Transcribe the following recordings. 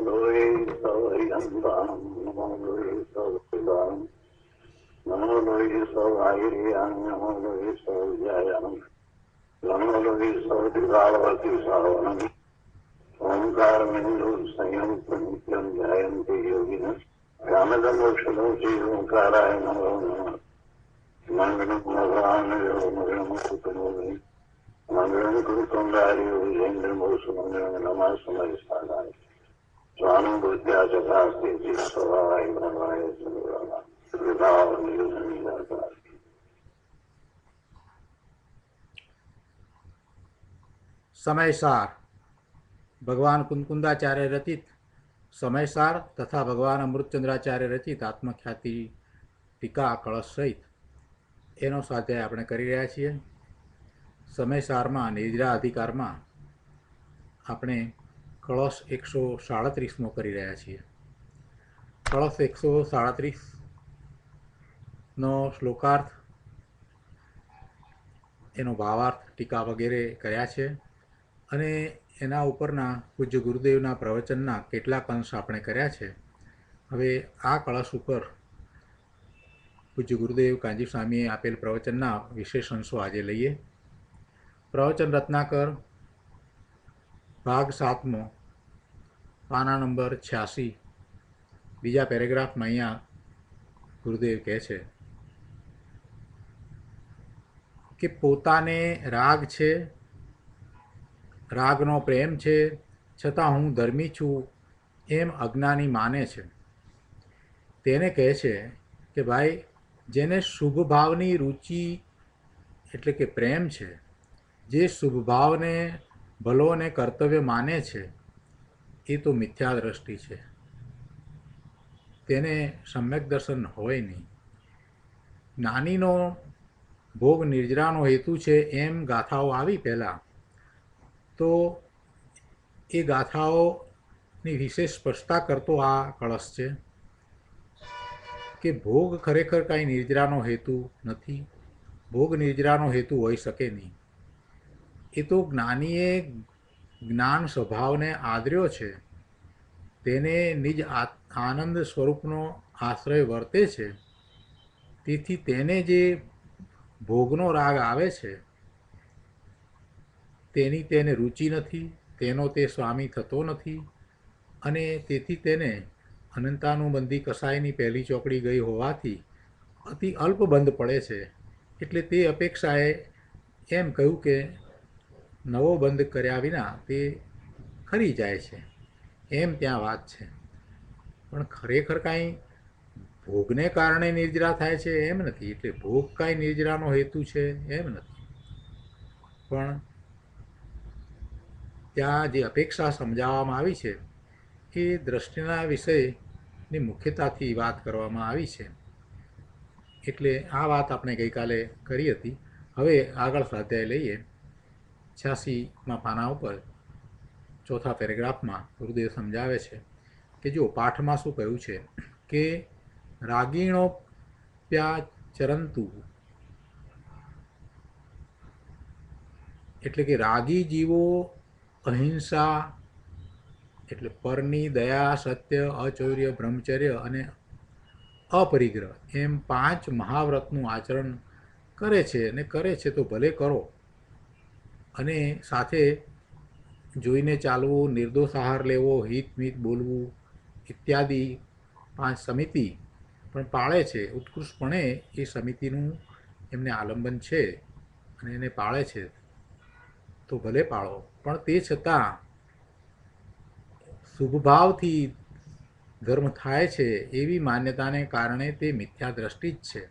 લોહી સવયંતામ નમો લોહી સવદામ નમો લોહી સવાહિર્યામ નમો લોહી સૌજ્યાયામ નમો લોહી સૌદિવાવતી સાવનમ ઓમકાર મિંદુ સંયમ નિત્યમ ધ્યાયંતિ યોગિન રામદમોષધો શ્રી ઓંકારાય નમો નમઃ મંગળમ ભગવાન મંગળમ કુટુંબી મંગળમ કુટુંબાર્યો જૈન્દ્રમોષ મંગળમ નમઃ સમય સ્થાનાય સ્વામી બુદ્ધ્યા ચકાસ્તિ સ્વભાવાય ભગવાય સર્વરા વિભાવ નિર્ણય. સમયસાર ભગવાન કુંકુંદાચાર્ય રચિત સમયસાર તથા ભગવાન અમૃતચંદ્રાચાર્ય રચિત આત્મખ્યાતિ ટીકા કળશ સહિત એનો સ્વાધ્યાય આપણે કરી રહ્યા છીએ. સમયસારમાં નિદ્રા અધિકારમાં આપણે કળશ 137મો કરી રહ્યા છીએ. કળશ 137નો શ્લોકાર્થ, એનો ભાવાર્થ, ટીકા વગેરે કર્યા છે અને એના ઉપરના પૂજ્ય ગુરુદેવના પ્રવચનના કેટલાક અંશ આપણે કર્યા છે. હવે આ કળશ ઉપર પૂજ્ય ગુરુદેવ કાંજી સ્વામીએ આપેલ પ્રવચનના વિશેષ અંશો આજે લઈએ. પ્રવચન રત્નાકર ભાગ 7મો, પાના નંબર 86, બીજા પેરેગ્રાફમાં અહીંયા ગુરુદેવ કહે છે કે પોતાને રાગ છે, રાગનો પ્રેમ છે, છતાં હું ધર્મી છું એમ અજ્ઞાની માને છે. તેને કહે છે કે ભાઈ, જેને શુભ ભાવની રુચિ એટલે કે પ્રેમ છે, જે શુભ ભાવને ભલો અને કર્તવ્ય માને છે, એ તો મિથ્યા દ્રષ્ટિ છે. તેને સમ્યક દર્શન હોય નહીં. જ્ઞાનીનો ભોગ નિર્જરાનો હેતુ છે એમ ગાથાઓ આવી પહેલાં, તો એ ગાથાઓની વિશેષ સ્પષ્ટતા કરતો આ કળશ છે કે ભોગ ખરેખર કાંઈ નિર્જરાનો હેતુ નથી. ભોગ નિર્જરાનો હેતુ હોઈ શકે નહીં. એ તો જ્ઞાનીએ જ્ઞાન સ્વભાવને આદર્યો છે, તેને નિજ આનંદ સ્વરૂપનો આશ્રય વર્તે છે. તેથી તેને જે ભોગનો રાગ આવે છે તેની તેને રુચિ નથી, તેનો તે સ્વામી થતો નથી અને તેથી તેને અનંતાનુબંધી કસાયની પહેલી ચોકડી ગઈ હોવાથી અતિ અલ્પ બંધ પડે છે. એટલે તે અપેક્ષાએ એમ કહ્યું કે નવો બંધ કર્યા વિના તે ખરી જાય છે, એમ ત્યાં વાત છે. પણ ખરેખર કાંઈ ભોગને કારણે નિર્જરા થાય છે એમ નથી. એટલે ભોગ કાંઈ નિર્જરાનો હેતુ છે એમ નથી. પણ ત્યાં જે અપેક્ષા સમજાવવામાં આવી છે એ દ્રષ્ટિના વિષયની મુખ્યતાથી વાત કરવામાં આવી છે. એટલે આ વાત આપણે ગઈકાલે કરી હતી. હવે આગળ સ્વાધ્યાય લઈએ. 86મા પાના ઉપર ચોથા પેરેગ્રાફમાં ગુરુદેવ સમજાવે છે કે જો પાઠમાં શું કહ્યું છે કે રાગીણોપ્યા ચરંતુ, એટલે કે રાગી જીવો અહિંસા એટલે પરની દયા, સત્ય, અચૌર્ય, બ્રહ્મચર્ય અને અપરિગ્રહ એમ 5 મહાવ્રતનું આચરણ કરે છે. અને કરે છે તો ભલે કરો, અને સાથે જોઈને ચાલવું, નિર્દોષ આહાર લેવો, હિત મિત બોલવું ઇત્યાદિ 5 સમિતિ પણ પાળે છે. ઉત્કૃષ્ટપણે એ સમિતિનું એમને આલંબન છે અને એને પાળે છે તો ભલે પાળો. પણ તે છતાં શુભભાવથી ધર્મ થાય છે એવી માન્યતાને કારણે તે મિથ્યા દ્રષ્ટિ જ છે.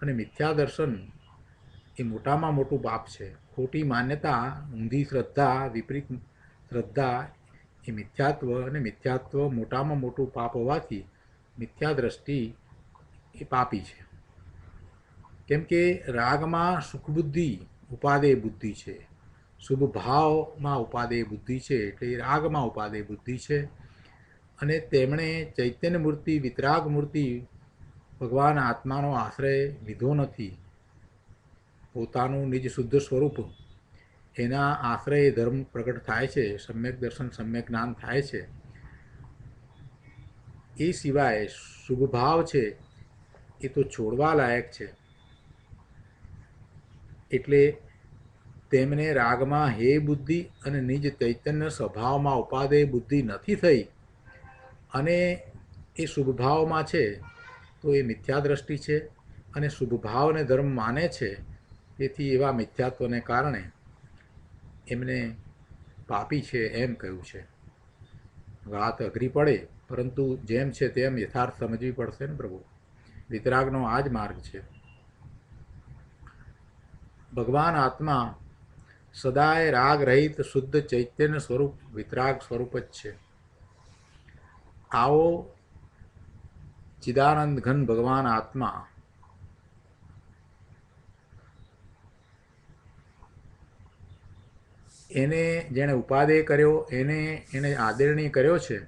અને મિથ્યા દર્શન એ મોટામાં મોટું પાપ છે. ખોટી માન્યતા, ઊંધી શ્રદ્ધા, વિપરીત શ્રદ્ધા એ મિથ્યાત્વ, અને મિથ્યાત્વ મોટામાં મોટું પાપ હોવાથી મિથ્યા દ્રષ્ટિ એ પાપી છે. કેમ કે રાગમાં સુખબુદ્ધિ ઉપાદેય બુદ્ધિ છે, શુભ ભાવમાં ઉપાદેય બુદ્ધિ છે, એટલે એ રાગમાં ઉપાદેય બુદ્ધિ છે. અને તેમણે ચૈતન્ય મૂર્તિ, વિતરાગ મૂર્તિ ભગવાન આત્માનો આશ્રય લીધો નથી. પોતાનું નિજ શુદ્ધ સ્વરૂપ એના આશ્રય ધર્મ પ્રગટ થાય છે, સમ્યક દર્શન, સમ્યક જ્ઞાન થાય છે. એ સિવાય શુભ ભાવ છે એ તો છોડવા લાયક છે. એટલે તેમને રાગમાં હે બુદ્ધિ અને નિજ ચૈતન્ય સ્વભાવમાં ઉપાદેય બુદ્ધિ નથી થઈ અને એ શુભ ભાવમાં છે, તો એ મિથ્યા દ્રષ્ટિ છે અને શુભ ભાવને ધર્મ માને છે. તેથી એવા મિથ્યાત્વને કારણે એમને પાપી છે એમ કહ્યું છે. વાત અઘરી પડે, પરંતુ જેમ છે તેમ યથાર્થ સમજવી પડશે ને પ્રભુ. વિતરાગનો આ જ માર્ગ છે. ભગવાન આત્મા સદાય રાગ રહિત શુદ્ધ ચૈતન્ય સ્વરૂપ વિતરાગ સ્વરૂપ જ છે. આવો ચિદાનંદ ઘન ભગવાન આત્મા એને જેણે ઉપાદેય કર્યો, એને આદરણીય કર્યો છે,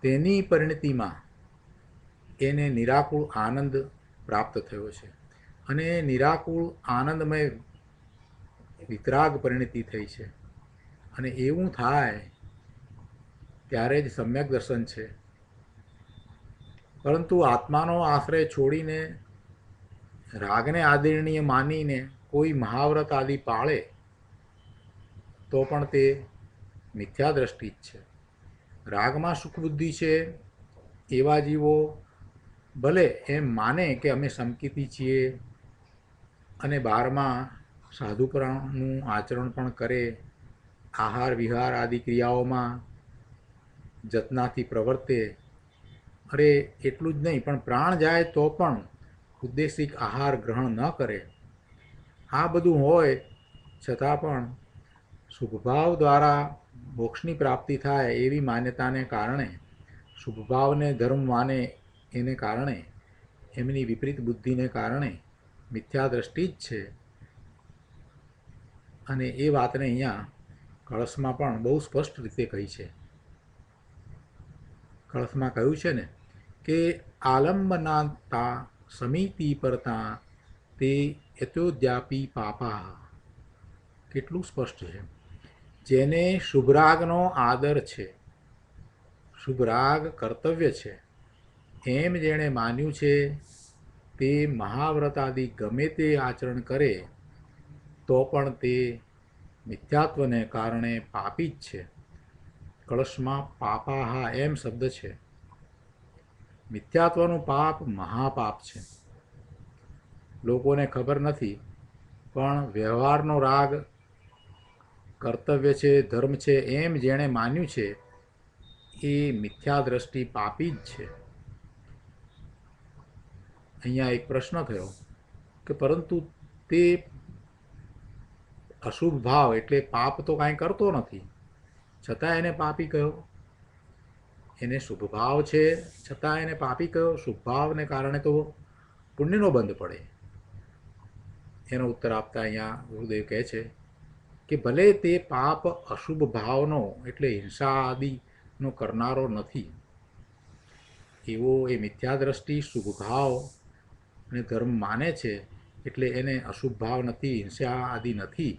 તેની પરિણતિમાં એને નિરાકુળ આનંદ પ્રાપ્ત થયો છે અને નિરાકુળ આનંદમય વિતરાગ પરિણતિ થઈ છે. અને એવું થાય ત્યારે જ સમ્યક દર્શન છે. પરંતુ આત્માનો આશ્રય છોડીને રાગને આદરણીય માનીને કોઈ મહાવ્રત આદિ પાળે તો પણ તે મિથ્યા દ્રષ્ટિ જ છે. રાગમાં સુખ બુદ્ધિ છે એવા જીવો ભલે એમ માને કે અમે સમકીતી છીએ અને બારમાં સાધુપરાનું આચરણ પણ કરે, આહાર વિહાર આદિ ક્રિયાઓમાં જતનાથી પ્રવર્તે, અરે એટલું જ નહીં પણ પ્રાણ જાય તો પણ ઉદ્દેશિક આહાર ગ્રહણ ન કરે. આ બધું હોય છતાં પણ શુભભાવ દ્વારા મોક્ષની પ્રાપ્તિ થાય એવી માન્યતાને કારણે, શુભભાવને ધર્મ માને એને કારણે, એમની વિપરીત બુદ્ધિને કારણે મિથ્યા દ્રષ્ટિ જ છે. અને એ વાતને અહીંયા કળશમાં પણ બહુ સ્પષ્ટ રીતે કહી છે. કળશમાં કહ્યું છે ને કે આલંબનાતા સમિતિ પરતા તે યતોદ્યાપી પાપા. કેટલું સ્પષ્ટ છે. જેને શુભરાગનો આદર છે, શુભરાગ કર્તવ્ય છે, એમ જેણે માન્યું છે તે મહાવ્રત આદિ ગમે તે આચરણ કરે તો પણ તે મિથ્યાત્વને કારણે પાપી જ છે. કળશમાં પાપાહા એમ શબ્દ છે. મિથ્યાત્વનું પાપ મહાપાપ છે. લોકોને ખબર નથી, પણ વ્યવહારનો રાગ કર્તવ્ય છે, ધર્મ છે એમ જેણે માન્યું છે એ મિથ્યા દ્રષ્ટિ પાપી જ છે. અહીંયા એક પ્રશ્ન થયો કે પરંતુ તે અશુભ ભાવ એટલે પાપ તો કાંઈ કરતો નથી, છતાં એને પાપી કહ્યો. એને શુભ ભાવ છે છતાં એને પાપી કહ્યો. શુભ ભાવને કારણે તો પુણ્યનો બંધ પડે. એનો ઉત્તર આપતા અહીંયા ગુરુદેવ કહે છે કે ભલે તે પાપ અશુભ ભાવનો એટલે હિંસા આદિનો કરનારો નથી, એવો એ મિથ્યા દ્રષ્ટિ શુભ ભાવ અને ધર્મ માને છે એટલે એને અશુભ ભાવ નથી, હિંસા આદિ નથી.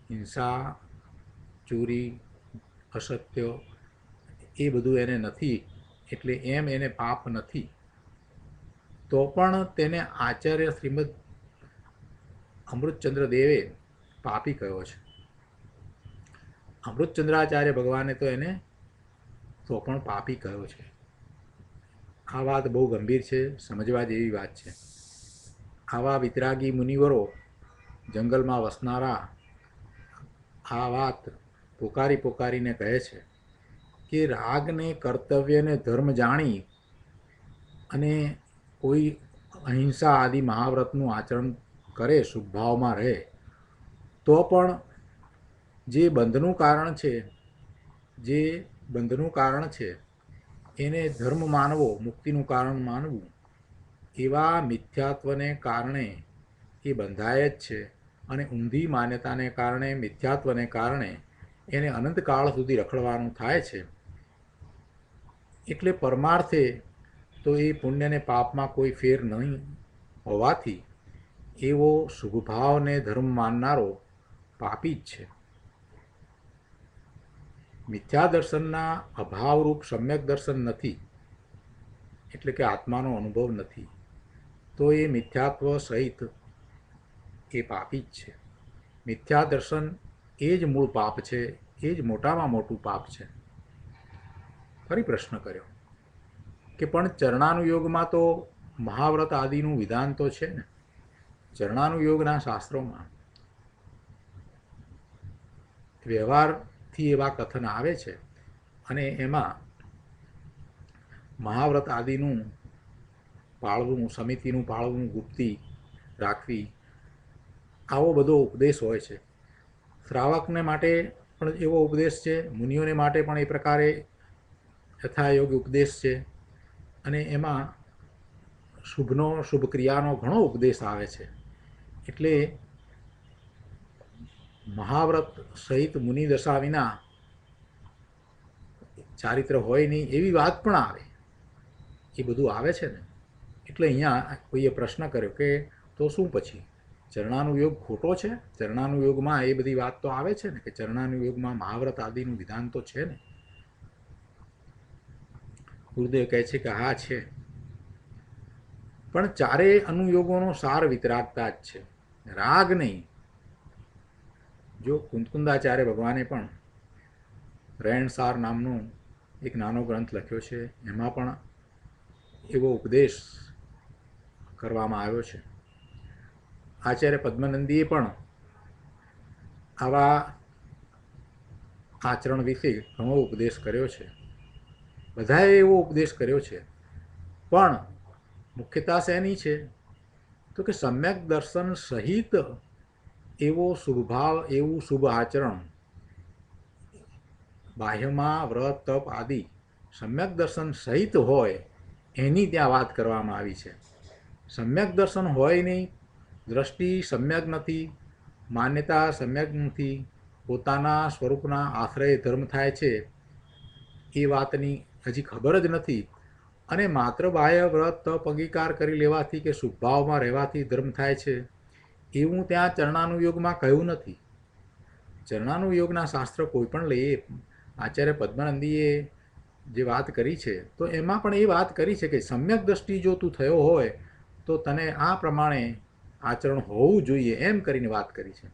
હિંસા, ચોરી, અસત્ય એ બધું એને નથી, એટલે એમ એને પાપ નથી. તો પણ તેને આચાર્ય શ્રીમદ અમૃતચંદ્ર દેવે પાપી કહ્યો છે. અમૃતચંદ્રાચાર્ય ભગવાને તો એને તો પણ પાપી કહ્યો છે. આ વાત બહુ ગંભીર છે, સમજવા જેવી વાત છે. આવા વિતરાગી મુનિવરો જંગલમાં વસનારા આ વાત પોકારી પોકારીને કહે છે કે રાગને કર્તવ્યને ધર્મ જાણી અને કોઈ અહિંસા આદિ મહાવ્રતનું આચરણ કરે, શુભભાવમાં રહે, તો પણ જે બંધનું કારણ છે એને ધર્મ માનવો, મુક્તિનું કારણ માનવું, એવા મિથ્યાત્વને કારણે એ બંધાય જ છે. અને ઊંધી માન્યતાને કારણે, મિથ્યાત્વને કારણે એને અનંતકાળ સુધી રખડવાનું થાય છે. એટલે પરમાર્થે તો એ પુણ્યને પાપમાં કોઈ ફેર નહીં હોવાથી એવો શુભભાવને ધર્મ માનનારો પાપી જ છે. મિથ્યા દર્શનના અભાવરૂપ સમ્યક દર્શન નથી એટલે કે આત્માનો અનુભવ નથી, તો એ મિથ્યાત્વ સહિત એ પાપી જ છે. મિથ્યા દર્શન એ જ મૂળ પાપ છે, એ જ મોટામાં મોટું પાપ છે. ફરી પ્રશ્ન કર્યો કે પણ ચરણાનુયોગમાં તો મહાવ્રત આદિનું વિધાન તો છે ને. ચરણાનુયોગના શાસ્ત્રોમાં વ્યવહારથી એવા કથન આવે છે અને એમાં મહાવ્રત આદિનું પાળવું, સમિતિનું પાળવું, ગુપ્તી રાખવી, આવો બધો ઉપદેશ હોય છે. શ્રાવકને માટે પણ એવો ઉપદેશ છે, મુનિઓને માટે પણ એ પ્રકારે યથાયોગ્ય ઉપદેશ છે, અને એમાં શુભ ક્રિયાનો ઘણો ઉપદેશ આવે છે. એટલે મહાવ્રત સહિત મુનિ દશા વિના ચારિત્ર હોય નહીં એવી વાત પણ આવે, એ બધું આવે છે ને. એટલે અહીંયા કોઈએ પ્રશ્ન કર્યો કે તો શું પછી ચરણાનુયોગ ખોટો છે? ચરણાનુયોગમાં એ બધી વાત તો આવે છે ને, કે ચરણાનુયોગમાં મહાવ્રત આદિનું વિધાન તો છે ને. ગુરુદેવ કહે છે કે હા છે, પણ ચારેય અનુયોગોનો સાર વિતરાગતા જ છે, રાગ નહીં. જો કુંદકુંદાચાર્ય ભગવાને પણ રહેણસાર નામનો એક નાનો ગ્રંથ લખ્યો છે, એમાં પણ એવો ઉપદેશ કરવામાં આવ્યો છે. આચાર્ય પદ્મનંદીએ પણ આવા આચરણ વિશે ઘણો ઉપદેશ કર્યો છે. બધાએ એવો ઉપદેશ કર્યો છે, પણ મુખ્યતા શેની છે? તો કે સમ્યક દર્શન સહિત એવો શુભભાવ, એવું શુભ આચરણ, બાહ્યમાં વ્રત તપ આદિ સમ્યક દર્શન સહિત હોય એની ત્યાં વાત કરવામાં આવી છે. સમ્યક દર્શન હોય નહીં, દ્રષ્ટિ સમ્યક નથી, માન્યતા સમ્યક નથી, પોતાના સ્વરૂપના આશ્રય ધર્મ થાય છે એ વાતની હજી ખબર જ નથી, અને માત્ર બાહ્ય વ્રત તપ અંગીકાર કરી લેવાથી કે શુભભાવમાં રહેવાથી ધર્મ થાય છે એવું ત્યાં ચરણાનુયોગમાં કહ્યું નથી. ચરણાનુયોગના શાસ્ત્ર કોઈ પણ લઈએ, આચાર્ય પદ્મનંદીએ જે વાત કરી છે તો એમાં પણ એ વાત કરી છે કે સમ્યક દ્રષ્ટિ જો તું થયો હોય તો તને આ પ્રમાણે આચરણ હોવું જોઈએ, એમ કરીને વાત કરી છે.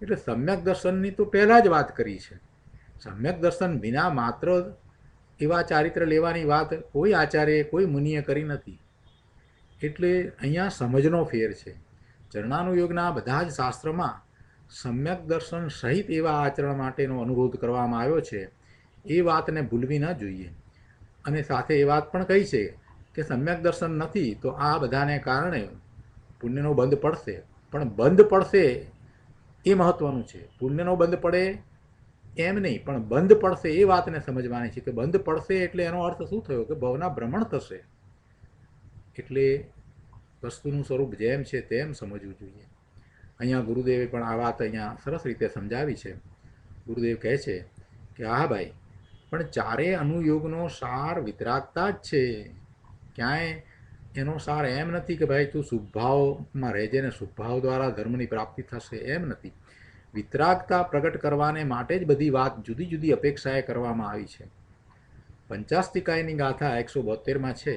એટલે સમ્યક દર્શનની તો પહેલાં જ વાત કરી છે. સમ્યક દર્શન વિના માત્ર એવા ચારિત્ર લેવાની વાત કોઈ આચાર્યએ, કોઈ મુનિએ કરી નથી. એટલે અહીંયા સમજનો ફેર છે. ચરણાનુયોગના બધા જ શાસ્ત્રમાં સમ્યક દર્શન સહિત એવા આચરણ માટેનો અનુરોધ કરવામાં આવ્યો છે, એ વાતને ભૂલવી ન જોઈએ. અને સાથે એ વાત પણ કહી છે કે સમ્યક દર્શન નથી તો આ બધાને કારણે પુણ્યનો બંધ પડશે. પણ બંધ પડશે એ મહત્ત્વનું છે. પુણ્યનો બંધ પડે એમ નહીં, પણ બંધ પડશે એ વાતને સમજવાની છે. કે બંધ પડશે એટલે એનો અર્થ શું થયો? કે ભવના ભ્રમણ થશે. એટલે વસ્તુનું સ્વરૂપ જેમ છે તેમ સમજવું જોઈએ. અહીંયા ગુરુદેવે પણ આ વાત અહીંયા સરસ રીતે સમજાવી છે. ગુરુદેવ કહે છે કે હા ભાઈ, પણ ચારેય અનુયોગનો સાર વિતરાગતા જ છે. ક્યાંય એનો સાર એમ નથી કે ભાઈ તું શુભભાવમાં રહેજે ને શુભભાવ દ્વારા ધર્મની પ્રાપ્તિ થશે, એમ નથી. વિતરાગતા પ્રગટ કરવાને માટે જ બધી વાત જુદી જુદી અપેક્ષાએ કરવામાં આવી છે. પંચાસ્તિકાયની ગાથા 172માં છે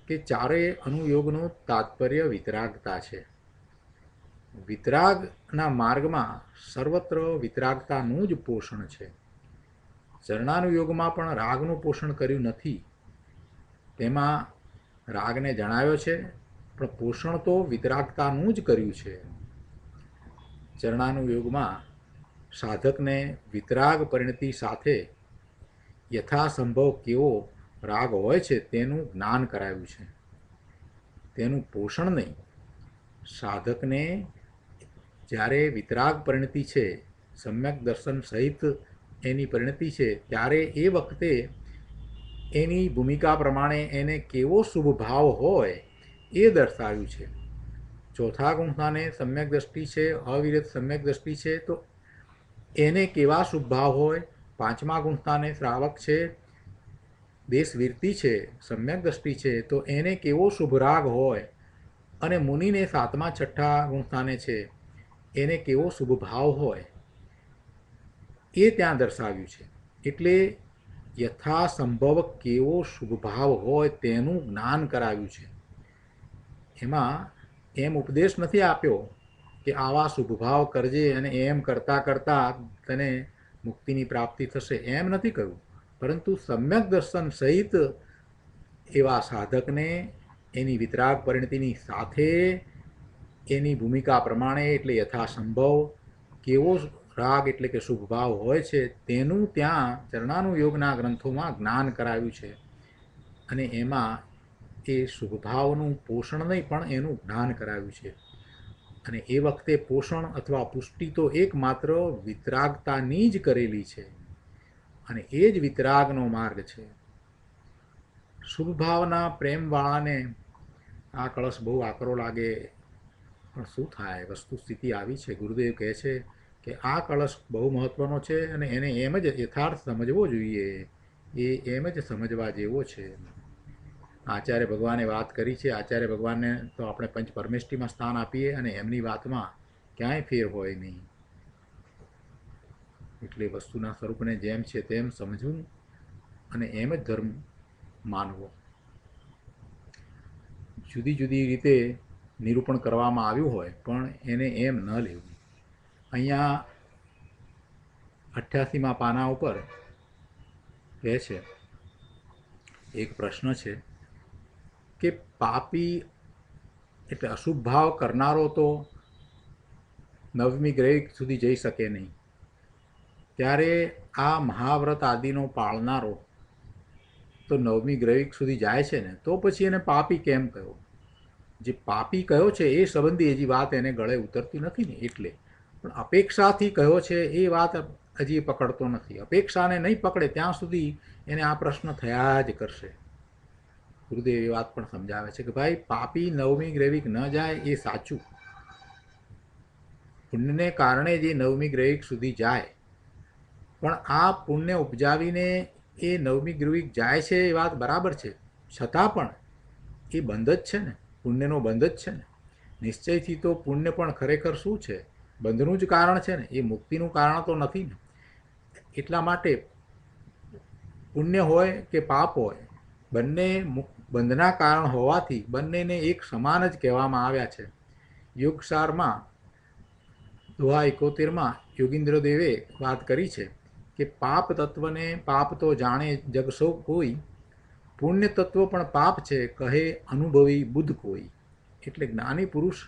કે ચારેય અનુયોગનું તાત્પર્ય વિતરાગતા છે. વિતરાગના માર્ગમાં સર્વત્ર વિતરાગતાનું જ પોષણ છે. ચરણાનુયોગમાં પણ રાગનું પોષણ કર્યું નથી. તેમાં રાગને જણાવ્યો છે, પણ પોષણ તો વિતરાગતાનું જ કર્યું છે. ચરણાનુયોગમાં સાધકને વિતરાગ પરિણતિ સાથે યથાસંભવ કેવો રાગ હોય છે તેનું જ્ઞાન કરાવ્યું છે, તેનું પોષણ નહીં. સાધકને જ્યારે વિતરાગ પરિણતિ છે, સમ્યક દર્શન સહિત એની પરિણતિ છે, ત્યારે એ વખતે એની ભૂમિકા પ્રમાણે એને કેવો શુભ ભાવ હોય એ દર્શાવ્યું છે. ચોથા ગુણસ્થાને સમ્યક દ્રષ્ટિ છે, અવિરત સમ્યક દ્રષ્ટિ છે, તો એને કેવા શુભ ભાવ હોય. પાંચમા ગુણસ્થાને શ્રાવક છે, દેશવીરતિ છે, સમ્યક દ્રષ્ટિ છે, તો એને કેવો શુભ રાગ હોય. અને મુનિને સાતમા છઠ્ઠા ગુણસ્થાને છે, એને કેવો શુભ ભાવ હોય એ ત્યાં દર્શાવ્યું છે. એટલે યથાસંભવ કેવો શુભભાવ હોય તેનું જ્ઞાન કરાવ્યું છે. એમાં એમ ઉપદેશ નથી આપ્યો કે આવા શુભભાવ કરજે અને એમ કરતાં કરતાં તને મુક્તિની પ્રાપ્તિ થશે, એમ નથી કહ્યું. પરંતુ સમ્યક દર્શન સહિત એવા સાધકને એની વિતરાગ પરિણતિની સાથે એની ભૂમિકા પ્રમાણે એટલે યથાસંભવ કેવો રાગ એટલે કે શુભભાવ હોય છે તેનું ત્યાં ચરણાનુયોગના ગ્રંથોમાં જ્ઞાન કરાવ્યું છે. અને એમાં એ શુભભાવનું પોષણ નહીં પણ એનું જ્ઞાન કરાવ્યું છે. અને એ વખતે પોષણ અથવા પુષ્ટિ તો એકમાત્ર વિતરાગતાની જ કરેલી છે, અને એ જ વિતરાગનો માર્ગ છે. શુભભાવના પ્રેમવાળાને આ કળશ બહુ આકરો લાગે, પણ શું થાય, વસ્તુ સ્થિતિ આવી છે. ગુરુદેવ કહે છે કે આ કળશ બહુ મહત્ત્વનો છે અને એને એમ જ યથાર્થ સમજવો જોઈએ, એ એમ જ સમજવા જેવો છે. આચાર્ય ભગવાને વાત કરી છે. આચાર્ય ભગવાનને તો આપણે પંચ પરમેષ્ટિમાં સ્થાન આપીએ અને એમની વાતમાં ક્યાંય ફેર હોય નહીં. એટલે વસ્તુના સ્વરૂપને જેમ છે તેમ સમજવું અને એમ જ ધર્મ માનવો. જુદી જુદી રીતે નિરૂપણ કરવામાં આવ્યું હોય પણ એને એમ ન લેવું. અહીંયા 88મા પાના ઉપર કહે છે, એક પ્રશ્ન છે કે પાપી એટલે અશુભ ભાવ કરનારો તો 9મી ગ્રહ સુધી જઈ શકે નહીં, ત્યારે આ મહાવ્રત આદિનો પાળનારો તો 9મી ગ્રહ સુધી જાય છે ને, તો પછી એને પાપી કેમ કહ્યો? જે પાપી કહ્યો છે એ સંબંધી હજી વાત એને ગળે ઉતરતી નથી ને, એટલે. પણ અપેક્ષાથી કહ્યો છે એ વાત હજી પકડતો નથી. અપેક્ષાને નહીં પકડે ત્યાં સુધી એને આ પ્રશ્ન થયા જ કરશે. ગુરુદેવ એ વાત પણ સમજાવે છે કે ભાઈ પાપી 9મી ગ્રહિક ન જાય એ સાચું. પુણ્યને કારણે જે 9મી ગ્રહિક સુધી જાય, પણ આ પુણ્ય ઉપજાવીને એ 9મી ગ્રહિક જાય છે એ વાત બરાબર છે, છતાં પણ એ બંધ જ છે ને, પુણ્યનો બંધ જ છે ને. નિશ્ચયથી તો પુણ્ય પણ ખરેખર શું છે? બંધનું જ કારણ છે ને, એ મુક્તિનું કારણ તો નથી ને. એટલા માટે પુણ્ય હોય કે પાપ હોય, બંને બંધના કારણ હોવાથી બંનેને એક સમાન જ કહેવામાં આવ્યા છે. યોગસારમાં દોહા 71માં યોગીન્દ્ર દેવે વાત કરી છે કે પાપ તત્વને પાપ તો જાણે જગ સૌ કોઈ, પુણ્ય તત્વ પણ પાપ છે કહે અનુભવી બુદ્ધ કોઈ. એટલે જ્ઞાની પુરુષ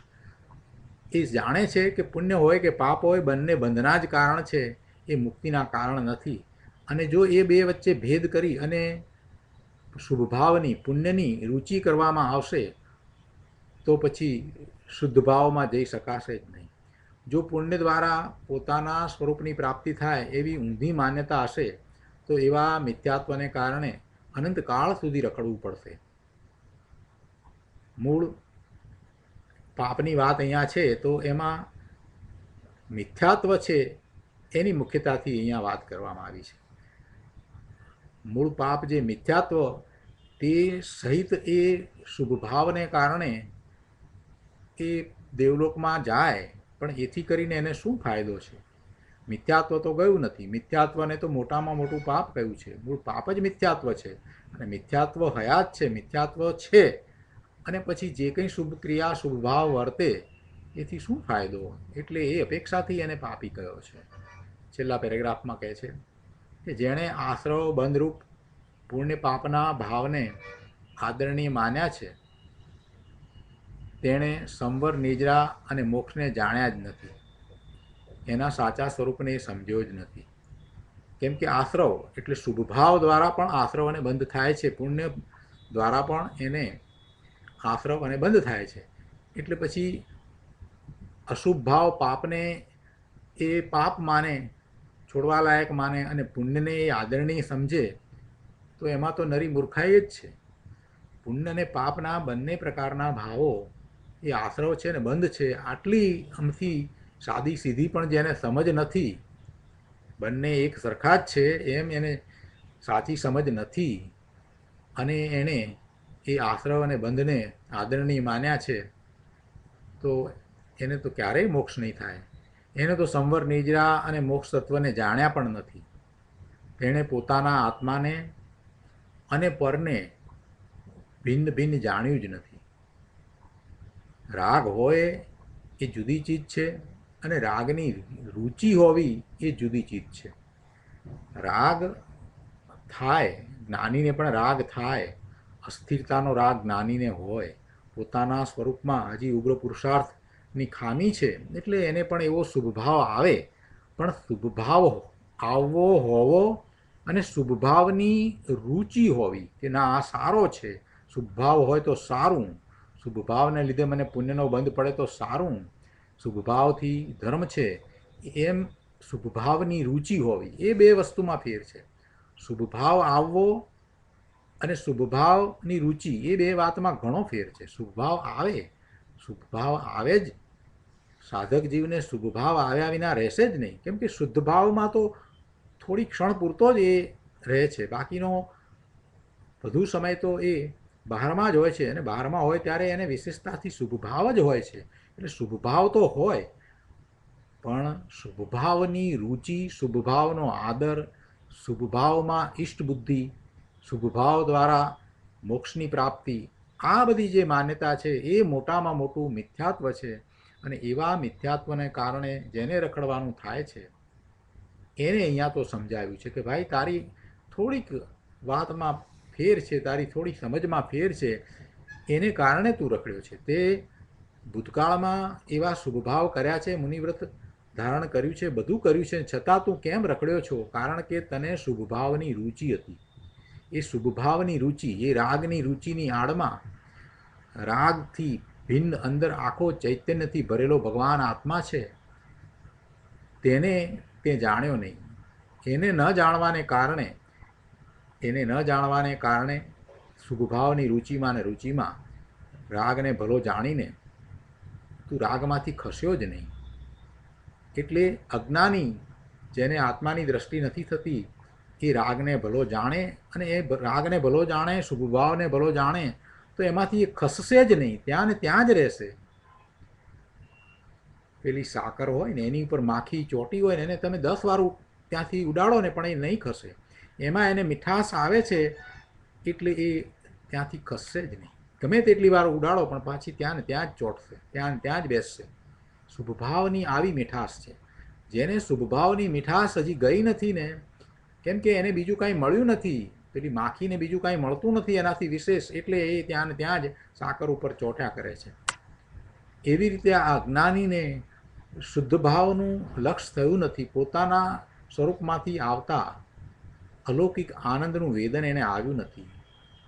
એ જાણે છે કે પુણ્ય હોય કે પાપ હોય બંને બંધના જ કારણ છે, એ મુક્તિના કારણ નથી. અને જો એ બે વચ્ચે ભેદ કરી અને શુભભાવની પુણ્યની રુચિ કરવામાં આવશે તો પછી શુદ્ધ ભાવમાં જઈ શકાશે જ નહીં. જો પુણ્ય દ્વારા પોતાના સ્વરૂપની પ્રાપ્તિ થાય એવી ઊંધી માન્યતા હશે તો એવા મિથ્યાત્વને કારણે અનંતકાળ સુધી રખડવું પડશે. મૂળ પાપની વાત અહીંયા છે તો એમાં મિથ્યાત્વ છે એની મુખ્યતાથી અહીંયા વાત કરવામાં આવી છે. મૂળ પાપ જે મિથ્યાત્વ તે સહિત એ શુભભાવને કારણે એ દેવલોકમાં જાય, પણ એથી કરીને એને શું ફાયદો છે? મિથ્યાત્વ તો ગયું નથી. મિથ્યાત્વને તો મોટામાં મોટું પાપ કહ્યું છે. મૂળ પાપ જ મિથ્યાત્વ છે અને મિથ્યાત્વ હયાત છે, મિથ્યાત્વ છે. અને પછી જે કંઈ શુભ ક્રિયા શુભ ભાવ વર્તે એથી શું ફાયદો? એટલે એ અપેક્ષાથી એને પાપી કહ્યો છે. છેલ્લા પેરેગ્રાફમાં કહે છે કે જેણે આશ્રવ બંધરૂપ પુણ્ય પાપના ભાવને આદરણીય માન્યા છે તેણે સંવર, નિજરા અને મોક્ષને જાણ્યા જ નથી, એના સાચા સ્વરૂપને એ સમજ્યો જ નથી. કેમ કે આશ્રવ એટલે શુભભાવ દ્વારા પણ આશ્રવ અને બંધ થાય છે, પુણ્ય દ્વારા પણ એને આશ્રવ અને બંધ થાય છે. એટલે પછી અશુભ ભાવ પાપને એ પાપ માને, છોડવા લાયક માને, અને પુણ્યને એ આદરણીય સમજે તો એમાં તો નરી મૂર્ખાઈ જ છે. પુણ્ય અને પાપના બંને પ્રકારના ભાવો એ આશ્રવ છે ને બંધ છે, આટલી અમથી સાદી સીધી પણ જેને સમજ નથી, બંને એક સરખા જ છે એમ એને સાચી સમજ નથી, અને એણે એ આશ્રવ અને બંધને આદરણીય માન્યા છે તો એને તો ક્યારેય મોક્ષ નહીં થાય. એને તો સંવર, નિજરા અને મોક્ષ તત્વને જાણ્યા પણ નથી. તેણે પોતાના આત્માને અને પરને ભિન્ન ભિન્ન જાણ્યું જ નથી. રાગ હોય એ જુદી ચીજ છે અને રાગની રુચિ હોવી એ જુદી ચીજ છે. રાગ થાય, જ્ઞાનીને પણ રાગ થાય, અસ્થિરતાનો રાગ જ્ઞાનીને હોય, પોતાના સ્વરૂપમાં હજી ઉગ્ર પુરુષાર્થની ખામી છે એટલે એને પણ એવો શુભભાવ આવે, પણ શુભભાવ આવવો હોવો અને શુભભાવની રુચિ હોવી કે ના આ સારો છે, શુભભાવ હોય તો સારું, શુભભાવને લીધે મને પુણ્યનો બંધ પડે તો સારું, શુભભાવથી ધર્મ છે, એમ શુભભાવની રુચિ હોવી, એ બે વસ્તુમાં ફેર છે. શુભભાવ આવવો અને શુભભાવની રુચિ એ બે વાતમાં ઘણો ફેર છે. શુભભાવ આવે જ, સાધક જીવને શુભભાવ આવ્યા વિના રહેશે જ નહીં, કેમ કે શુદ્ધ ભાવમાં તો થોડી ક્ષણ પૂરતો જ એ રહે છે, બાકીનો વધુ સમય તો એ બહારમાં જ હોય છે અને બહારમાં હોય ત્યારે એને વિશેષતાથી શુભભાવ જ હોય છે. એટલે શુભભાવ તો હોય, પણ શુભભાવની રુચિ, શુભભાવનો આદર, શુભભાવમાં ઈષ્ટબુદ્ધિ, શુભભાવ દ્વારા મોક્ષની પ્રાપ્તિ, આ બધી જે માન્યતા છે એ મોટામાં મોટું મિથ્યાત્વ છે. અને એવા મિથ્યાત્વને કારણે જેને રખડવાનું થાય છે એને અહીંયા તો સમજાવ્યું છે કે ભાઈ તારી થોડીક વાતમાં ફેર છે, તારી થોડી સમજમાં ફેર છે, એને કારણે તું રખડ્યો છે. તે ભૂતકાળમાં એવા શુભભાવ કર્યા છે, મુનિવ્રત ધારણ કર્યું છે, બધું કર્યું છે, છતાં તું કેમ રખડ્યો છો? કારણ કે તને શુભભાવની રુચિ હતી. એ શુભભાવની રુચિ, એ રાગની રુચિની આડમાં રાગથી ભિન્ન અંદર આખો ચૈતન્યથી ભરેલો ભગવાન આત્મા છે, તેને તે જાણ્યો નહીં. એને ન જાણવાને કારણે શુભભાવની રુચિમાં ને રુચિમાં રાગને ભલો જાણીને તું રાગમાંથી ખસ્યો જ નહીં. એટલે અજ્ઞાની, જેને આત્માની દ્રષ્ટિ નથી થતી, એ રાગને ભલો જાણે, અને એ રાગને ભલો જાણે, શુભભાવને ભલો જાણે, તો એમાંથી એ ખસશે જ નહીં, ત્યાં ને ત્યાં જ રહેશે. પેલી સાકર હોય ને એની ઉપર માખી ચોટી હોય ને એને તમે 10 વાર ત્યાંથી ઉડાડો ને પણ એ નહીં ખસે. એમાં એને મીઠાશ આવે છે એટલે એ ત્યાંથી ખસશે જ નહીં. ગમે તેટલી વાર ઉડાડો પણ પાછી ત્યાં ને ત્યાં જ ચોંટશે, ત્યાં ને ત્યાં જ બેસશે. શુભભાવની આવી મીઠાશ છે. જેને શુભભાવની મીઠાશ હજી ગઈ નથી ને, કેમ કે એને બીજું કાંઈ મળ્યું નથી, પેલી માખીને બીજું કાંઈ મળતું નથી એનાથી વિશેષ, એટલે એ ત્યાં ને ત્યાં જ સાકર ઉપર ચોંટ્યા કરે છે. એવી રીતે આ અજ્ઞાનીને શુદ્ધ ભાવનું લક્ષ થયું નથી, પોતાના સ્વરૂપમાંથી આવતા અલૌકિક આનંદનું વેદન એને આવ્યું નથી,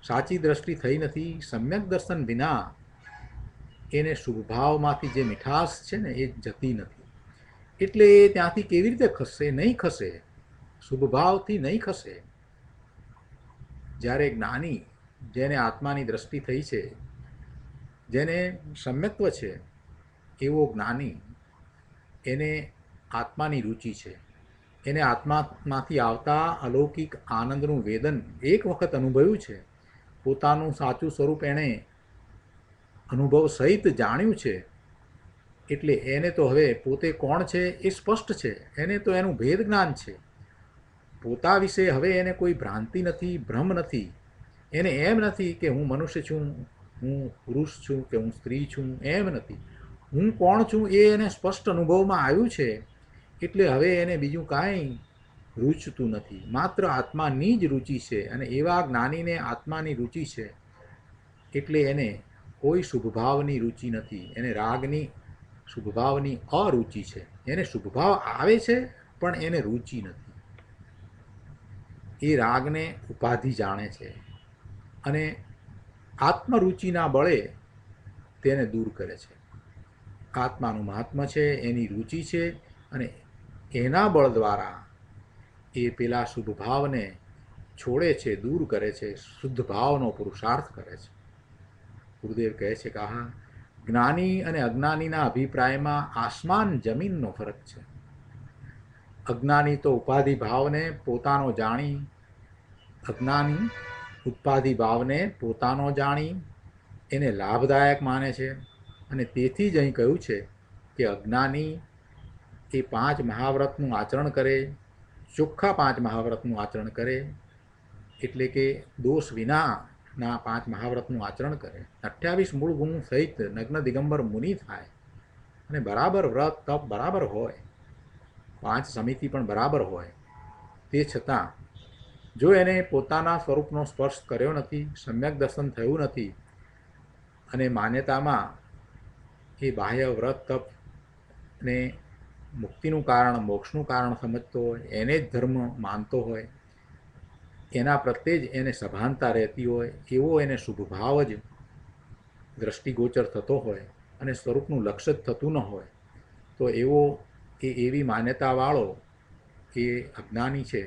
સાચી દ્રષ્ટિ થઈ નથી. સમ્યક દર્શન વિના એને શુભભાવમાંથી જે મીઠાશ છે ને એ જતી નથી. એટલે એ ત્યાંથી કેવી રીતે ખસશે? નહીં ખસે, શુભભાવથી નહીં ખસે. જ્યારે જ્ઞાની, જેને આત્માની દ્રષ્ટિ થઈ છે, જેને સમ્યક્ત્વ છે, એવો જ્ઞાની, એને આત્માની રુચિ છે, એને આત્મામાંથી આવતા અલૌકિક આનંદનું વેદન એક વખત અનુભવ્યું છે, પોતાનું સાચું સ્વરૂપ એણે અનુભવ સહિત જાણ્યું છે. એટલે એને તો હવે પોતે કોણ છે એ સ્પષ્ટ છે, એને તો એનું ભેદ જ્ઞાન છે. પોતા વિશે હવે એને કોઈ ભ્રાંતિ નથી, ભ્રમ નથી. એને એમ નથી કે હું મનુષ્ય છું, હું પુરુષ છું કે હું સ્ત્રી છું, એમ નથી. હું કોણ છું એ એને સ્પષ્ટ અનુભવમાં આવ્યું છે. એટલે હવે એને બીજું કાંઈ રૂચતું નથી, માત્ર આત્માની જ રુચિ છે. અને એવા જ્ઞાનીને આત્માની રુચિ છે એટલે એને કોઈ શુભભાવની રુચિ નથી, એને રાગની, શુભભાવની અરુચિ છે. એને શુભભાવ આવે છે પણ એને રુચિ નથી. એ રાગને ઉપાધિ જાણે છે અને આત્મરુચિના બળે તેને દૂર કરે છે. આત્માનું મહાત્મ્ય છે, એની રુચિ છે, અને એના બળ દ્વારા એ પેલા શુભભાવને છોડે છે, દૂર કરે છે, શુદ્ધ ભાવનો પુરુષાર્થ કરે છે. ગુરુદેવ કહે છે કે હા, જ્ઞાની અને અજ્ઞાનીના અભિપ્રાયમાં આસમાન જમીનનો ફરક છે. અજ્ઞાની તો ઉપાધિ ભાવને પોતાનો જાણી, અજ્ઞાની ઉપાધિ ભાવને પોતાનો જાણી એને લાભદાયક માને છે. અને તેથી જ અહીં કહ્યું છે કે અજ્ઞાની એ 5 મહાવ્રતનું આચરણ કરે, ચોખ્ખા 5 મહાવ્રતનું આચરણ કરે, એટલે કે દોષ વિનાના 5 મહાવ્રતનું આચરણ કરે, 28 મૂળ ગુણ સહિત નગ્ન દિગંબર મુનિ થાય અને બરાબર વ્રત તપ બરાબર હોય, 5 સમિતિ પણ બરાબર હોય, તે છતાં જો એને પોતાના સ્વરૂપનો સ્પર્શ કર્યો નથી, સમ્યક દર્શન થયું નથી અને માન્યતામાં એ બાહ્ય વ્રત તપ ને મુક્તિનું કારણ, મોક્ષનું કારણ સમજતો હોય, એને જ ધર્મ માનતો હોય, એના પ્રત્યે જ એને સભાનતા રહેતી હોય, એવો એને શુભ ભાવ જ દ્રષ્ટિગોચર થતો હોય અને સ્વરૂપનું લક્ષ્ય જ થતું ન હોય, તો એવી માન્યતાવાળો એ અજ્ઞાની છે,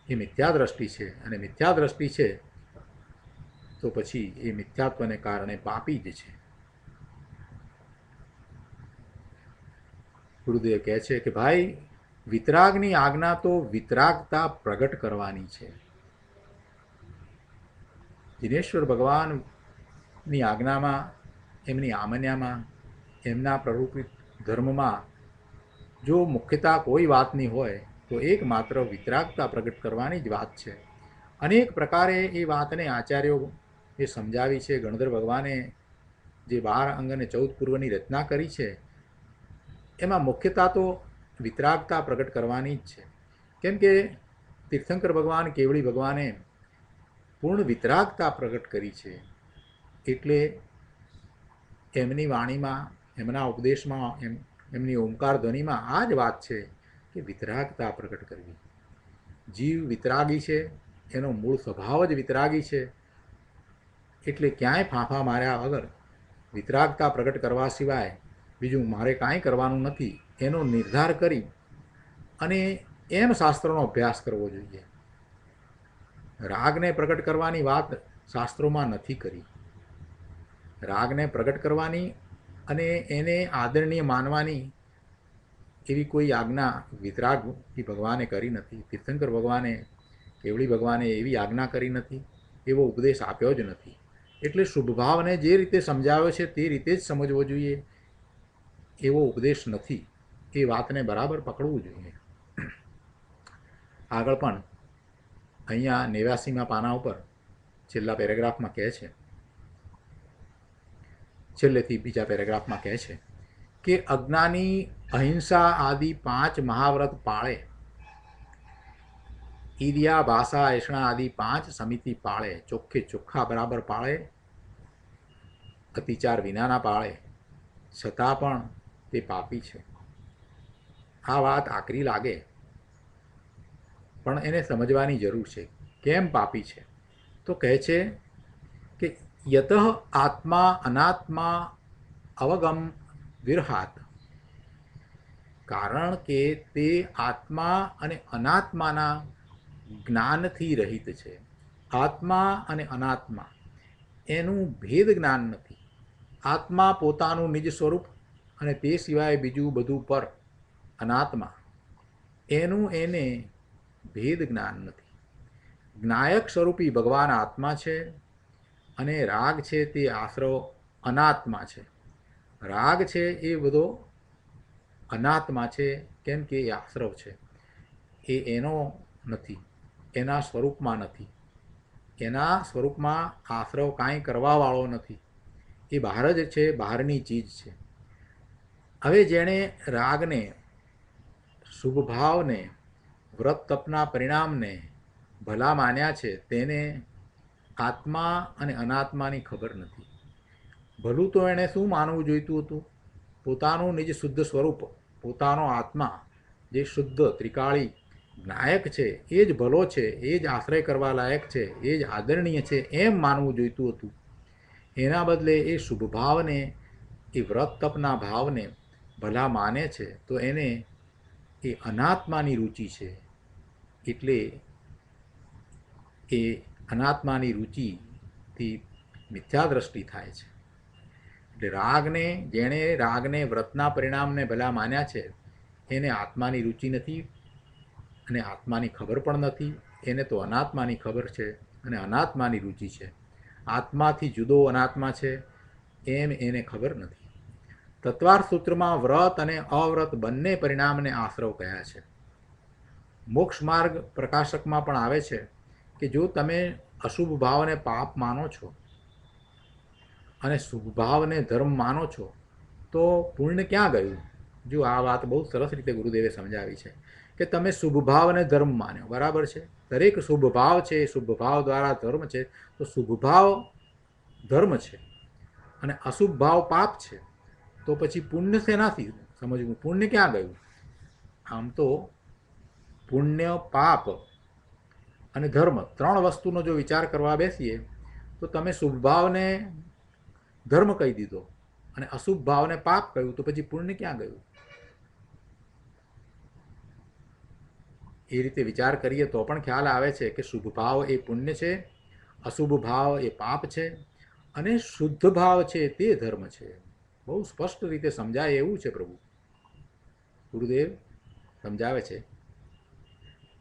એ મિથ્યા દ્રષ્ટિ છે. અને મિથ્યા દ્રષ્ટિ છે તો પછી એ મિથ્યાત્વને કારણે પાપી જ છે. ગુરુદેવ કહે છે કે ભાઈ, વિતરાગની આજ્ઞા તો વિતરાગતા પ્રગટ કરવાની છે. દિનેશ્વર ભગવાનની આજ્ઞામાં, એમની આમન્યામાં, એમના પ્રરૂપિત ધર્મમાં જો મુખ્યતા કોઈ વાતની હોય તો એકમાત્ર વિતરાગતા પ્રગટ કરવાની જ વાત છે. અનેક પ્રકારે એ વાતને આચાર્યો એ સમજાવી છે. ગણધર ભગવાને જે 12 અંગ અને 14 પૂર્વની રચના કરી છે, એમાં મુખ્યતા તો વિતરાગતા પ્રગટ કરવાની જ છે. કેમ કે તીર્થંકર ભગવાન, કેવળી ભગવાને પૂર્ણ વિતરાગતા પ્રગટ કરી છે, એટલે એમની વાણીમાં, એમના ઉપદેશમાં, એમની ઓમકાર ધ્વનિમાં આ જ વાત છે કે વિતરાગતા પ્રગટ કરવી. જીવ વિતરાગી છે, એનો મૂળ સ્વભાવ જ વિતરાગી છે, એટલે ક્યાંય ફાંફા માર્યા વગર વિતરાગતા પ્રગટ કરવા સિવાય બીજું મારે કાંઈ કરવાનું નથી, એનો નિર્ધાર કરી અને એમ શાસ્ત્રોનો અભ્યાસ કરવો જોઈએ. રાગને પ્રગટ કરવાની વાત શાસ્ત્રોમાં નથી કરી. રાગને પ્રગટ કરવાની અને એને આદરણીય માનવાની એવી કોઈ આજ્ઞા વિતરાગી ભગવાને કરી નથી. તીર્થંકર ભગવાને, કેવળી ભગવાને એવી આજ્ઞા કરી નથી, એવો ઉપદેશ આપ્યો જ નથી. એટલે શુભભાવને જે રીતે સમજાવ્યો છે તે રીતે જ સમજવો જોઈએ, એવો ઉપદેશ નથી. એ વાતને બરાબર પકડવું જોઈએ. આગળ પણ અહીંયા 89મા પાના ઉપર છેલ્લા પેરેગ્રાફમાં કહે છે, છેલ્લેથી બીજા પેરેગ્રાફમાં કહે છે કે અજ્ઞાની અહિંસા આદિ 5 મહાવ્રત પાળે, ઈર્યા, ભાષા, એષણા આદિ 5 સમિતિ પાળે, ચોખ્ખે ચોખ્ખા બરાબર પાળે, અતિચાર વિનાના પાળે, છતાં પણ તે પાપી છે. આ વાત આકરી લાગે, પણ એને સમજવાની જરૂર છે. કેમ પાપી છે? તો કહે છે કે યતઃ આત્મા અનાત્મા અવગમ વિરહાત, કારણ કે તે આત્મા અને અનાત્માના જ્ઞાનથી રહિત છે. આત્મા અને અનાત્મા એનું ભેદ જ્ઞાન નથી. આત્મા પોતાનું નિજ સ્વરૂપ અને તે સિવાય બીજું બધું પર, અનાત્મા એનું એને ભેદ જ્ઞાન નથી. જ્ઞાયક સ્વરૂપી ભગવાન આત્મા છે અને રાગ છે તે આશ્રવ અનાત્મા છે. રાગ છે એ બધો અનાત્મા છે, કેમ કે એ આશ્રવ છે, એ એનો નથી, એના સ્વરૂપમાં નથી. એના સ્વરૂપમાં આશ્રવ કાંઈ કરવાવાળો નથી, એ બહાર જ છે, બહારની ચીજ છે. હવે જેણે રાગને, શુભ ભાવને, વ્રત તપના પરિણામને ભલા માન્યા છે, તેને આત્મા અને અનાત્માની ખબર નથી. ભલું તો એણે શું માનવું જોઈતું હતું? પોતાનું નિજ શુદ્ધ સ્વરૂપ, પોતાનો આત્મા જે શુદ્ધ ત્રિકાળી જ્ઞાયક છે, એ જ ભલો છે, એ જ આશ્રય કરવા લાયક છે, એ જ આદરણીય છે, એમ માનવું જોઈતું હતું. એના બદલે એ શુભ ભાવને, એ વ્રત તપના ભાવને ભલા માને છે, તો એને એ અનાત્માની રુચિ છે, એટલે એ અનાત્માની રુચિથી મિથ્યા દ્રષ્ટિ થાય છે. એટલે રાગને, જેણે રાગને, વ્રતના પરિણામને ભલા માન્યા છે, એને આત્માની રુચિ નથી અને આત્માની ખબર પણ નથી. એને તો અનાત્માની ખબર છે અને અનાત્માની રુચિ છે. આત્માથી જુદો અનાત્મા છે એમ એને ખબર નથી. તત્વાર્થ સૂત્રમાં વ્રત અને અવ્રત બંને પરિણામને આશ્રવ કહ્યા છે. મોક્ષ માર્ગ પ્રકાશકમાં પણ આવે છે કે જો તમે અશુભ ભાવને પાપ માનો છો અને શુભ ભાવને ધર્મ માનો છો તો પુણ્ય ક્યાં ગયું? જો આ વાત બહુ સરસ રીતે ગુરુદેવે સમજાવી છે કે તમે શુભ ભાવને ધર્મ માન્યો, બરાબર છે. દરેક શુભ ભાવ છે એ શુભ ભાવ દ્વારા ધર્મ છે, તો શુભ ભાવ ધર્મ છે અને અશુભ ભાવ પાપ છે. તો પછી પુણ્ય શેનાથી સમજવું? પુણ્ય ક્યાં ગયું? આમ તો પુણ્ય, પાપ અને ધર્મ ત્રણ વસ્તુનો જો વિચાર કરવા બેસીએ તો તમે શુભ ભાવને ધર્મ કહી દીધો અને અશુભ ભાવને પાપ કહ્યું, તો પછી પુણ્ય ક્યાં ગયું? એ રીતે વિચાર કરીએ તો પણ ખ્યાલ આવે છે કે શુભ ભાવ એ પુણ્ય છે, અશુભ ભાવ એ પાપ છે અને શુદ્ધ ભાવ છે તે ધર્મ છે. બહુ સ્પષ્ટ રીતે સમજાય એવું છે. પ્રભુ ગુરુદેવ સમજાવે છે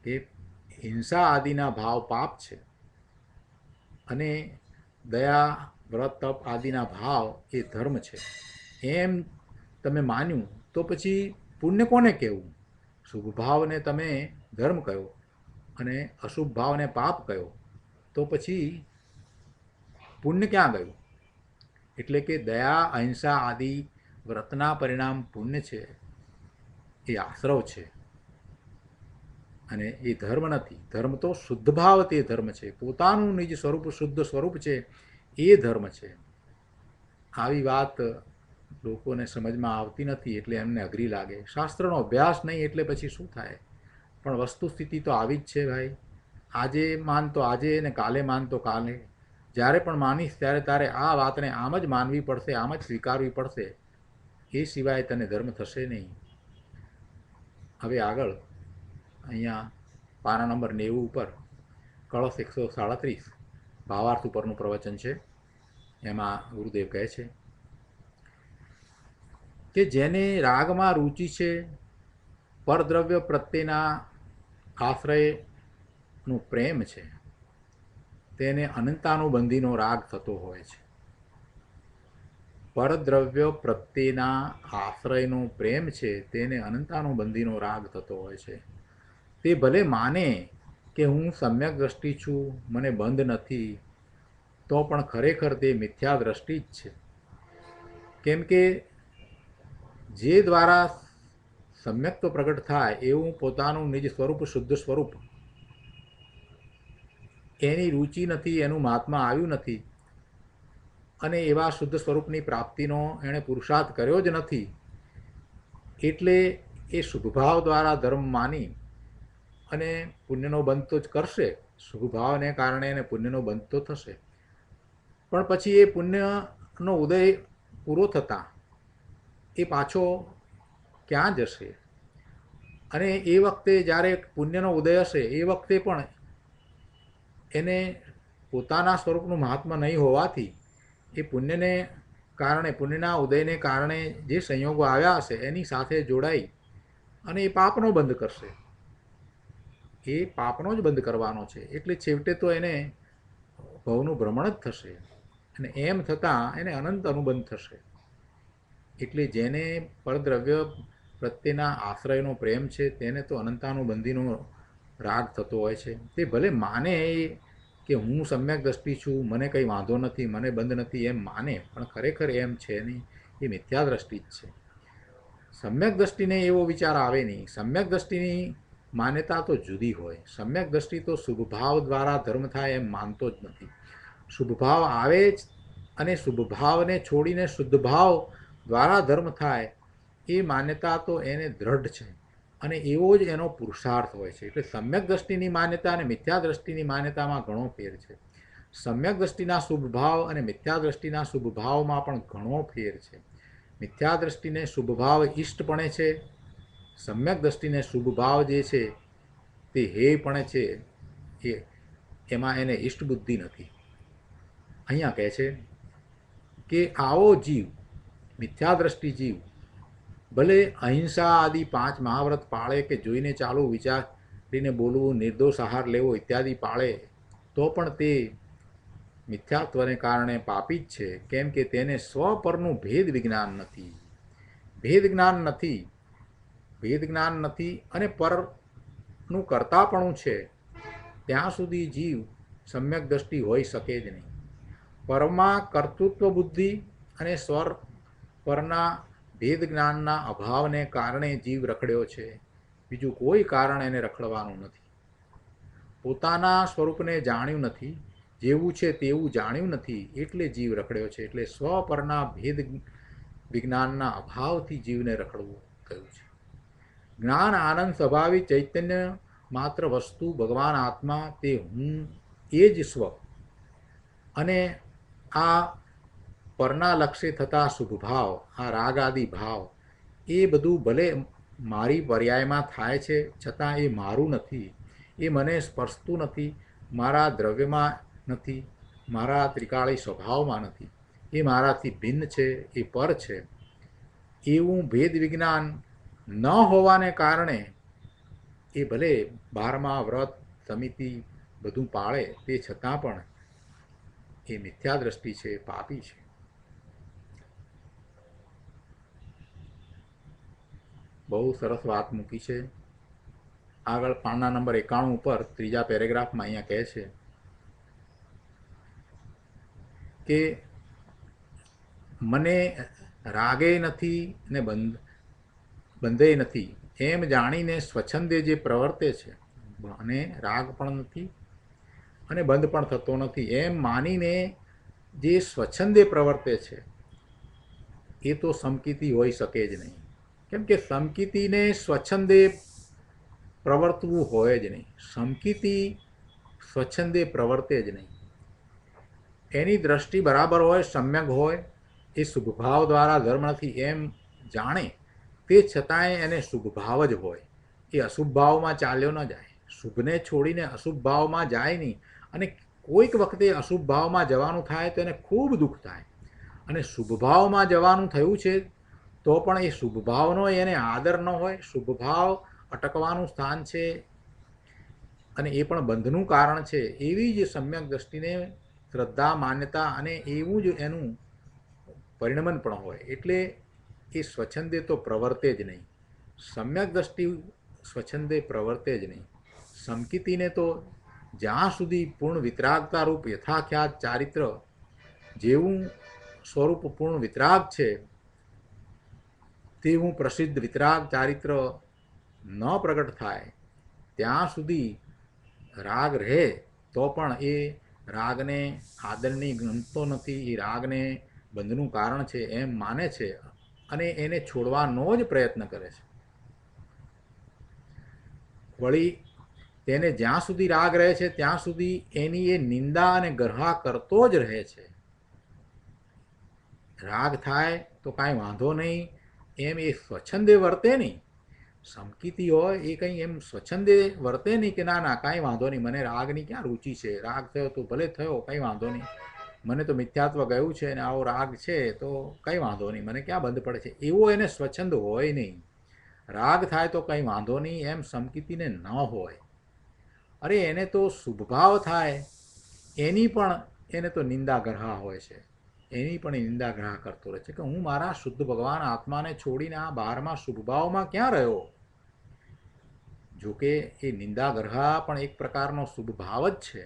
કે હિંસા આદિના ભાવ પાપ છે અને દયા, વ્રત, તપ આદિના ભાવ એ ધર્મ છે. એમ તમે માન્યું તો પછી પુણ્ય કોને કહેવું? શુભ ભાવને તમે ધર્મ કહ્યો અને અશુભ ભાવને પાપ કહ્યો, તો પછી પુણ્ય ક્યાં ગયું? એટલે કે દયા, અહિંસા આદિ વ્રતના પરિણામ પુણ્ય છે, એ આશ્રવ છે અને એ ધર્મ નથી. ધર્મ તો શુદ્ધ ભાવ તે ધર્મ છે, પોતાનું નિજ સ્વરૂપ શુદ્ધ સ્વરૂપ છે એ ધર્મ છે. આવી વાત લોકોને સમજમાં આવતી નથી એટલે એમને અઘરી લાગે. શાસ્ત્રનો અભ્યાસ નહીં એટલે પછી શું થાય? પણ વસ્તુસ્થિતિ તો આવી જ છે ભાઈ. આજે માનતો આજે ને કાલે માનતો કાલે. જ્યારે પણ માનીશ ત્યારે તારે આ વાતને આમ જ માનવી પડશે, આમ જ સ્વીકારવી પડશે. એ સિવાય તને ધર્મ થશે નહીં. હવે આગળ અહીંયા પાના નંબર 90 ઉપર કળશ 137 ભાવાર્થ ઉપરનું પ્રવચન છે. એમાં ગુરુદેવ કહે છે કે જેને રાગમાં રુચિ છે, પરદ્રવ્ય પ્રત્યેના આશ્રયનું પ્રેમ છે, તેને અનંતાનુબંધીનો રાગ થતો હોય છે. પરદ્રવ્ય પ્રત્યેના આશ્રયનો પ્રેમ છે તેને અનંતાનુબંધીનો રાગ થતો હોય છે. તે ભલે માને કે હું સમ્યક દ્રષ્ટિ છું, મને બંધ નથી, તો પણ ખરેખર તે મિથ્યા દ્રષ્ટિ જ છે. કેમ કે જે દ્વારા સમ્યક્ત્વ પ્રગટ થાય એવું પોતાનું નિજ સ્વરૂપ શુદ્ધ સ્વરૂપ એની રુચિ નથી, એનું મહાત્મા આવ્યું નથી અને એવા શુદ્ધ સ્વરૂપની પ્રાપ્તિનો એણે પુરુષાર્થ કર્યો જ નથી, એટલે એ શુભભાવ દ્વારા ધર્મ માની અને પુણ્યનો બંધ તો જ કરશે. શુભભાવને કારણે એને પુણ્યનો બંધ તો થશે, પણ પછી એ પુણ્યનો ઉદય પૂરો થતાં એ પાછો ક્યાં જશે? અને એ વખતે જ્યારે પુણ્યનો ઉદય હશે એ વખતે પણ એને પોતાના સ્વરૂપનું મહાત્મા નહીં હોવાથી એ પુણ્યને કારણે, પુણ્યના ઉદયને કારણે જે સંયોગો આવ્યા હશે એની સાથે જોડાઈ અને એ પાપનો બંધ કરશે. એ પાપનો જ બંધ કરવાનો છે. એટલે છેવટે તો એને ભવનું ભ્રમણ જ થશે અને એમ થતાં એને અનંત અનુબંધ થશે. એટલે જેને પરદ્રવ્ય પ્રત્યેના આશ્રયનો પ્રેમ છે તેને તો અનંતાનુબંધીનો રાગ થતો હોય છે. તે ભલે માને કે હું સમ્યક દ્રષ્ટિ છું, મને કંઈ વાંધો નથી, મને બંધ નથી એમ માને, પણ ખરેખર એમ છે નહીં. એ મિથ્યા દ્રષ્ટિ જ છે. સમ્યક દ્રષ્ટિને એવો વિચાર આવે નહીં. સમ્યક દ્રષ્ટિની માન્યતા તો જુદી હોય. સમ્યક દ્રષ્ટિ તો શુભભાવ દ્વારા ધર્મ થાય એમ માનતો જ નથી. શુભભાવ આવે જ અને શુભભાવને છોડીને શુદ્ધભાવ દ્વારા ધર્મ થાય એ માન્યતા તો એને દ્રઢ છે અને એવો જ એનો પુરુષાર્થ હોય છે. એટલે સમ્યક દ્રષ્ટિની માન્યતા અને મિથ્યા દ્રષ્ટિની માન્યતામાં ઘણો ફેર છે. સમ્યક દ્રષ્ટિના શુભભાવ અને મિથ્યા દ્રષ્ટિના શુભભાવમાં પણ ઘણો ફેર છે. મિથ્યા દ્રષ્ટિને શુભભાવ ઇષ્ટપણે છે, સમ્યક દ્રષ્ટિને શુભભાવ જે છે તે હેયપણે છે, એમાં એને ઇષ્ટ બુદ્ધિ નથી. અહીંયા કહે છે કે આવો જીવ, મિથ્યા દ્રષ્ટિ જીવ, ભલે અહિંસા આદિ 5 મહાવ્રત પાળે કે જોઈને ચાલવું, વિચારીને બોલવું, નિર્દોષ આહાર લેવો ઇત્યાદિ પાળે તો પણ તે મિથ્યાત્વને કારણે પાપી જ છે. કેમ કે તેને સ્વ પરનું ભેદ વિજ્ઞાન નથી. ભેદ જ્ઞાન નથી અને પરનો નું કર્તાપણું છે ત્યાં સુધી જીવ સમ્યક દ્રષ્ટિ હોઈ શકે જ નહીં. પરમાં કર્તૃત્વ બુદ્ધિ અને સ્વર પરના ભેદ જ્ઞાનના અભાવને કારણે જીવ રખડ્યો છે. બીજું કોઈ કારણ એને રખડવાનું નથી. પોતાના સ્વરૂપને જાણ્યું નથી, જેવું છે તેવું જાણ્યું નથી, એટલે જીવ રખડ્યો છે. એટલે સ્વ પરના ભેદ વિજ્ઞાનના અભાવથી જીવને રખડવું થયું છે. જ્ઞાન આનંદ સ્વભાવિક ચૈતન્ય માત્ર વસ્તુ ભગવાન આત્મા તે હું એ જ સ્વ અને આ પરના લક્ષ્ય થતા શુભ ભાવ, આ રાગ આદિ ભાવ, એ બધું ભલે મારી પર્યાયમાં થાય છે છતાં એ મારું નથી, એ મને સ્પર્શતું નથી, મારા દ્રવ્યમાં નથી, મારા ત્રિકાળી સ્વભાવમાં નથી, એ મારાથી ભિન્ન છે, એ પર છે. એવું ભેદ વિજ્ઞાન ન હોવાને કારણે એ ભલે 12મા વ્રત સમિતિ બધું પાળે તે છતાં પણ એ મિથ્યા દ્રષ્ટિ છે, પાપી છે. બહુ સરસ વાત મૂકી છે. આગળ પાના નંબર 91 ઉપર ત્રીજા પેરેગ્રાફમાં અહીંયા કહે છે કે મને રાગે નથી ને બંધે નથી એમ જાણીને સ્વચ્છંદે જે પ્રવર્તે છે, અને રાગ પણ નથી અને બંધ પણ થતો નથી એમ માનીને જે સ્વચ્છંદે પ્રવર્તે છે એ તો સમકીતિ હોઈ શકે જ નહીં. કેમ કે સમકીતિને સ્વચ્છંદે પ્રવર્તવું હોય જ નહીં. સમકીતિ સ્વચ્છંદે પ્રવર્તે જ નહીં. એની દ્રષ્ટિ બરાબર હોય, સમ્યક હોય, એ શુભભાવ દ્વારા ધર્મ નથી એમ જાણે, તે છતાંય એને શુભભાવ જ હોય. એ અશુભ ભાવમાં ચાલ્યો ન જાય. શુભને છોડીને અશુભ ભાવમાં જાય નહીં. અને કોઈક વખતે અશુભ ભાવમાં જવાનું થાય તો એને ખૂબ દુઃખ થાય. અને શુભ ભાવમાં જવાનું થયું છે તો પણ એ શુભ ભાવનો એને આદર ન હોય. શુભ ભાવ અટકવાનું સ્થાન છે અને એ પણ બંધનું કારણ છે. એવી જ સમ્યક દ્રષ્ટિને શ્રદ્ધા, માન્યતા અને એવું જ એનું પરિણમન પણ હોય. એટલે એ સ્વચ્છંદે તો પ્રવર્તે જ નહીં. સમ્યક દ્રષ્ટિ સ્વચ્છંદે પ્રવર્તે જ નહીં. સમકીતિને તો જ્યાં સુધી પૂર્ણ વિતરાગતા રૂપ યથાખ્યાત ચારિત્ર, જેવું સ્વરૂપ પૂર્ણ વિતરાગ છે તેવું પ્રસિદ્ધ વિતરાગ ચારિત્ર ન પ્રગટ થાય ત્યાં સુધી રાગ રહે તો પણ એ રાગને આદરણી ગણતો નથી. એ રાગને બંધનું કારણ છે એમ માને છે અને એને છોડવાનો જ પ્રયત્ન કરે છે. વળી તેને જ્યાં સુધી રાગ રહે છે ત્યાં સુધી એની એ નિંદા અને ગરહા કરતો જ રહે છે. રાગ થાય તો કાંઈ વાંધો નહીં એમ એ સ્વચ્છંદે વર્તે નહીં. સમકીતિ હોય એ કંઈ એમ સ્વચ્છંદે વર્તે નહીં કે ના ના કાંઈ વાંધો નહીં, મને રાગની ક્યાં રુચિ છે, રાગ થયો તો ભલે થયો, કંઈ વાંધો નહીં, મને તો મિથ્યાત્વ ગયું છે અને આવો રાગ છે તો કંઈ વાંધો નહીં, મને ક્યાં બંધ પડે છે, એવો એને સ્વચ્છંદ હોય નહીં. રાગ થાય તો કંઈ વાંધો નહીં એમ સમકીતિને ન હોય. અરે એને તો શુભભાવ થાય એની પણ એને તો નિંદા ગ્રહા હોય છે. એની પણ એ નિંદા ગ્રહ કરતો રહે છે કે હું મારા શુદ્ધ ભગવાન આત્માને છોડીને આ 12મા શુભભાવમાં ક્યાં રહ્યો. જોકે એ નિંદા ગ્રહા પણ એક પ્રકારનો શુભ ભાવ જ છે,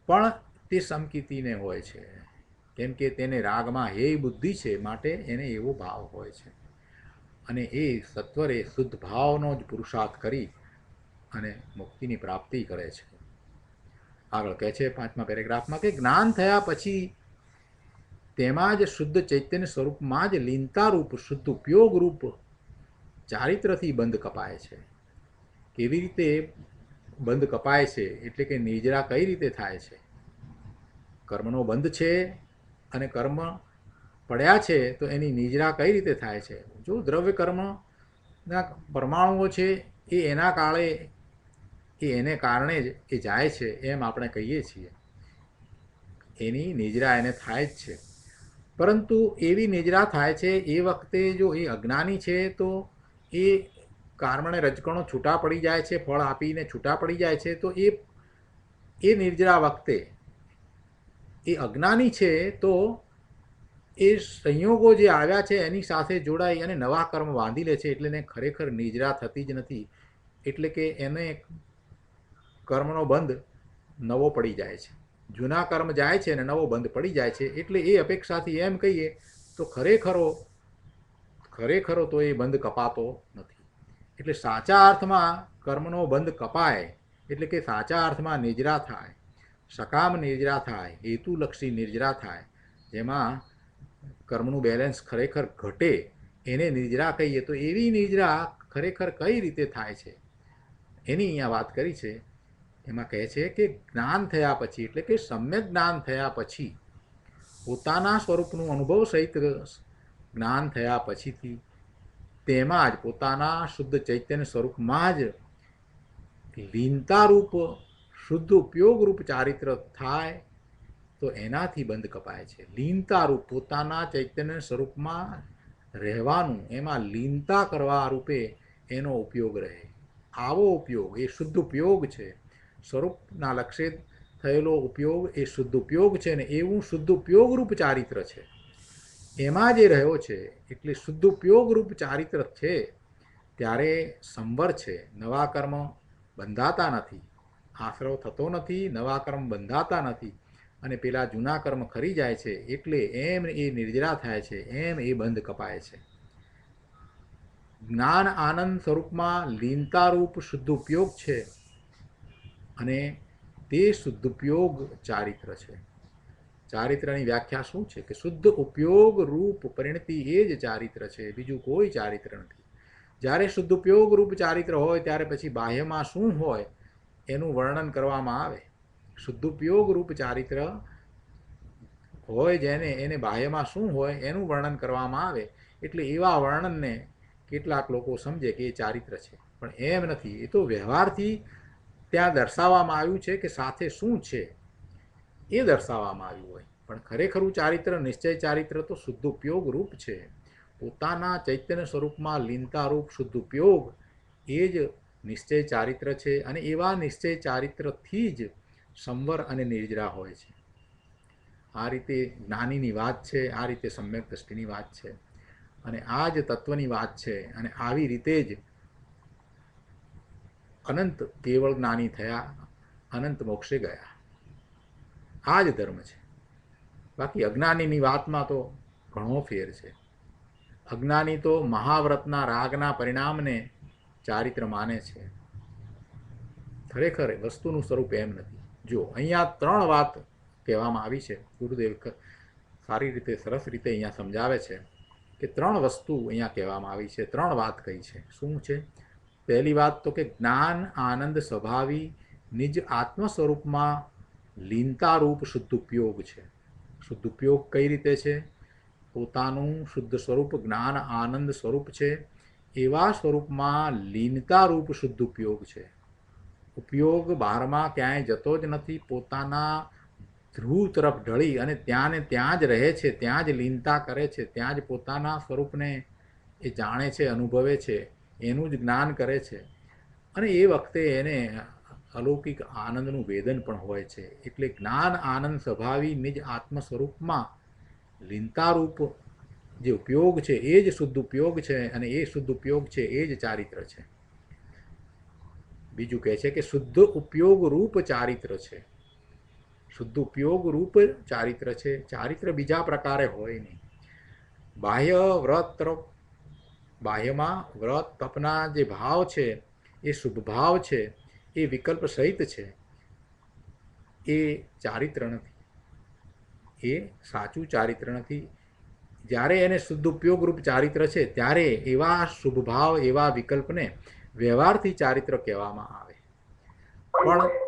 પણ તે સમકીતિને હોય છે. કેમ કે તેને રાગમાં હે બુદ્ધિ છે માટે એને એવો ભાવ હોય છે. અને એ સત્વરે શુદ્ધ ભાવનો જ પુરુષાર્થ કરી અને મુક્તિની પ્રાપ્તિ કરે છે. આગળ કહે છે 5મા પેરેગ્રાફમાં કે જ્ઞાન થયા પછી તેમાં જ શુદ્ધ ચૈતન્ય સ્વરૂપમાં જ લીનતા રૂપ શુદ્ધ ઉપયોગ રૂપ ચારિત્રથી બંધ કપાય છે. કેવી રીતે બંધ કપાય છે એટલે કે નિજરા કઈ રીતે થાય છે. કર્મનો બંધ છે અને કર્મ પડ્યા છે તો એની નિજરા કઈ રીતે થાય છે. જો દ્રવ્ય કર્મના પરમાણુઓ છે એ એના કાળે એને કારણે જ એ જાય છે એમ આપણે કહીએ છીએ. એની નિજરા એને થાય જ છે. પરંતુ એવી નિજરા થાય છે એ વખતે જો એ અજ્ઞાની છે તો એ કર્મને રજકણો છૂટા પડી જાય છે, ફળ આપીને છૂટા પડી જાય છે. તો એ નિર્જરા વખતે એ અજ્ઞાની છે તો એ સંયોગો જે આવ્યા છે એની સાથે જોડાઈ અને નવા કર્મ બાંધી લે છે. એટલે એને ખરેખર નિજરા થતી જ નથી. એટલે કે એને કર્મનો બંધ નવો પડી જાય છે. જૂના કર્મ જાય છે અને નવો બંધ પડી જાય છે. એટલે એ અપેક્ષાથી એમ કહીએ તો ખરેખરો તો એ બંધ કપાતો નથી. એટલે સાચા અર્થમાં કર્મનો બંધ કપાય એટલે કે સાચા અર્થમાં નિજરા થાય, સકામ નિજરા થાય, હેતુલક્ષી નિજરા થાય, જેમાં કર્મનું બેલેન્સ ખરેખર ઘટે એને નિજરા કહીએ. તો એવી નિજરા ખરેખર કઈ રીતે થાય છે એની અહીંયા વાત કરી છે. એમાં કહે છે કે જ્ઞાન થયા પછી એટલે કે સમ્યક જ્ઞાન થયા પછી, પોતાના સ્વરૂપનું અનુભવ સહિત જ્ઞાન થયા પછીથી તેમાં જ પોતાના શુદ્ધ ચૈતન્ય સ્વરૂપમાં જ લીનતારૂપ શુદ્ધ ઉપયોગરૂપ ચારિત્ર થાય તો એનાથી બંધ કપાય છે. લીનતારૂપ પોતાના ચૈતન્ય સ્વરૂપમાં રહેવાનું, એમાં લીનતા કરવા રૂપે એનો ઉપયોગ રહે. આવો ઉપયોગ એ શુદ્ધ ઉપયોગ છે. સ્વરૂપના લક્ષ્ય થયેલો ઉપયોગ એ શુદ્ધ ઉપયોગ છે ને એવું શુદ્ધ ઉપયોગરૂપ ચારિત્ર છે. એમાં જે રહ્યો છે એટલે શુદ્ધ ઉપયોગરૂપ ચારિત્ર છે ત્યારે સંવર છે. નવા કર્મ બંધાતા નથી, આશરો થતો નથી, નવા કર્મ બંધાતા નથી અને પેલા જૂના કર્મ ખરી જાય છે. એટલે એમ એ નિર્જરા થાય છે, એમ એ બંધ કપાય છે. જ્ઞાન આનંદ સ્વરૂપમાં લીનતારૂપ શુદ્ધ ઉપયોગ છે અને તે શુદ્ધ ઉપયોગ ચારિત્ર છે. ચારિત્રની વ્યાખ્યા શું છે કે શુદ્ધ ઉપયોગ રૂપ પરિણતિ એ જ ચારિત્ર છે, બીજું કોઈ ચારિત્ર નથી. જ્યારે શુદ્ધ ઉપયોગ રૂપ ચારિત્ર હોય ત્યારે પછી બાહ્યમાં શું હોય એનું વર્ણન કરવામાં આવે. શુદ્ધ ઉપયોગ રૂપ ચારિત્ર હોય જેને એને બાહ્યમાં શું હોય એનું વર્ણન કરવામાં આવે. એટલે એવા વર્ણનને કેટલાક લોકો સમજે કે એ ચારિત્ર છે, પણ એમ નથી. એ તો વ્યવહારથી ત્યાં દર્શાવવામાં આવ્યું છે કે સાથે શું છે એ દર્શાવવામાં આવ્યું હોય, પણ ખરેખરું ચારિત્ર નિશ્ચય ચારિત્ર તો શુદ્ધ ઉપયોગ રૂપ છે. પોતાના ચૈતન્ય સ્વરૂપમાં લીનતારૂપ શુદ્ધ ઉપયોગ એ જ નિશ્ચય ચારિત્ર છે અને એવા નિશ્ચય ચારિત્રથી જ સંવર અને નિર્જરા હોય છે. આ રીતે જ્ઞાનીની વાત છે, આ રીતે સમ્યક દ્રષ્ટિની વાત છે અને આ જ તત્વની વાત છે. અને આવી રીતે જ અનંત કેવળ જ્ઞાની થયા, અનંત મોક્ષે ગયા. આ જ ધર્મ છે. બાકી અજ્ઞાનીની વાતમાં તો ઘણો ફેર છે. અજ્ઞાની તો મહાવ્રતના રાગના પરિણામને ચારિત્ર માને છે. ખરેખર વસ્તુનું સ્વરૂપ એમ નથી. જો અહીંયા 3 વાત કહેવામાં આવી છે. ગુરુદેવ સારી રીતે સરસ રીતે અહીંયા સમજાવે છે કે 3 વસ્તુ અહીંયા કહેવામાં આવી છે, 3 વાત કહી છે. શું છે? પહેલી વાત તો કે જ્ઞાન આનંદ સ્વભાવી નિજ આત્મ સ્વરૂપમાં લીનતારૂપ શુદ્ધ ઉપયોગ છે. શુદ્ધ ઉપયોગ કઈ રીતે છે? પોતાનું શુદ્ધ સ્વરૂપ જ્ઞાન આનંદ સ્વરૂપ છે એવા સ્વરૂપમાં લીનતારૂપ શુદ્ધ ઉપયોગ છે. ઉપયોગ બહારમાં ક્યાંય જતો જ નથી, પોતાના ધ્રુવ તરફ ઢળી અને ત્યાં જ રહે છે, ત્યાં જ લીનતા કરે છે, ત્યાં જ પોતાના સ્વરૂપને એ જાણે છે, અનુભવે છે, એનું જ જ્ઞાન કરે છે અને એ વખતે એને અલૌકિક આનંદનું વેદન પણ હોય છે. એટલે જ્ઞાન આનંદ સ્વભાવી નિજ આત્મ સ્વરૂપમાં લીનતારૂપ જે ઉપયોગ છે એ જ શુદ્ધ ઉપયોગ છે અને એ શુદ્ધ ઉપયોગ છે એ જ ચારિત્ર છે. બીજું કહે છે કે શુદ્ધ ઉપયોગ રૂપ ચારિત્ર છે. શુદ્ધ ઉપયોગ રૂપ ચારિત્ર છે. ચારિત્ર બીજા પ્રકારે હોય નહીં. બાહ્ય વ્રત તરફ, બાહ્યમાં વ્રત તપના જે ભાવ છે એ શુભ ભાવ છે, એ વિકલ્પ સહિત છે, એ ચારિત્ર નથી, એ સાચું ચારિત્ર નથી. જ્યારે એને શુદ્ધ ઉપયોગરૂપ ચારિત્ર છે ત્યારે એવા શુભ ભાવ, એવા વિકલ્પને વ્યવહારથી ચારિત્ર કહેવામાં આવે. પણ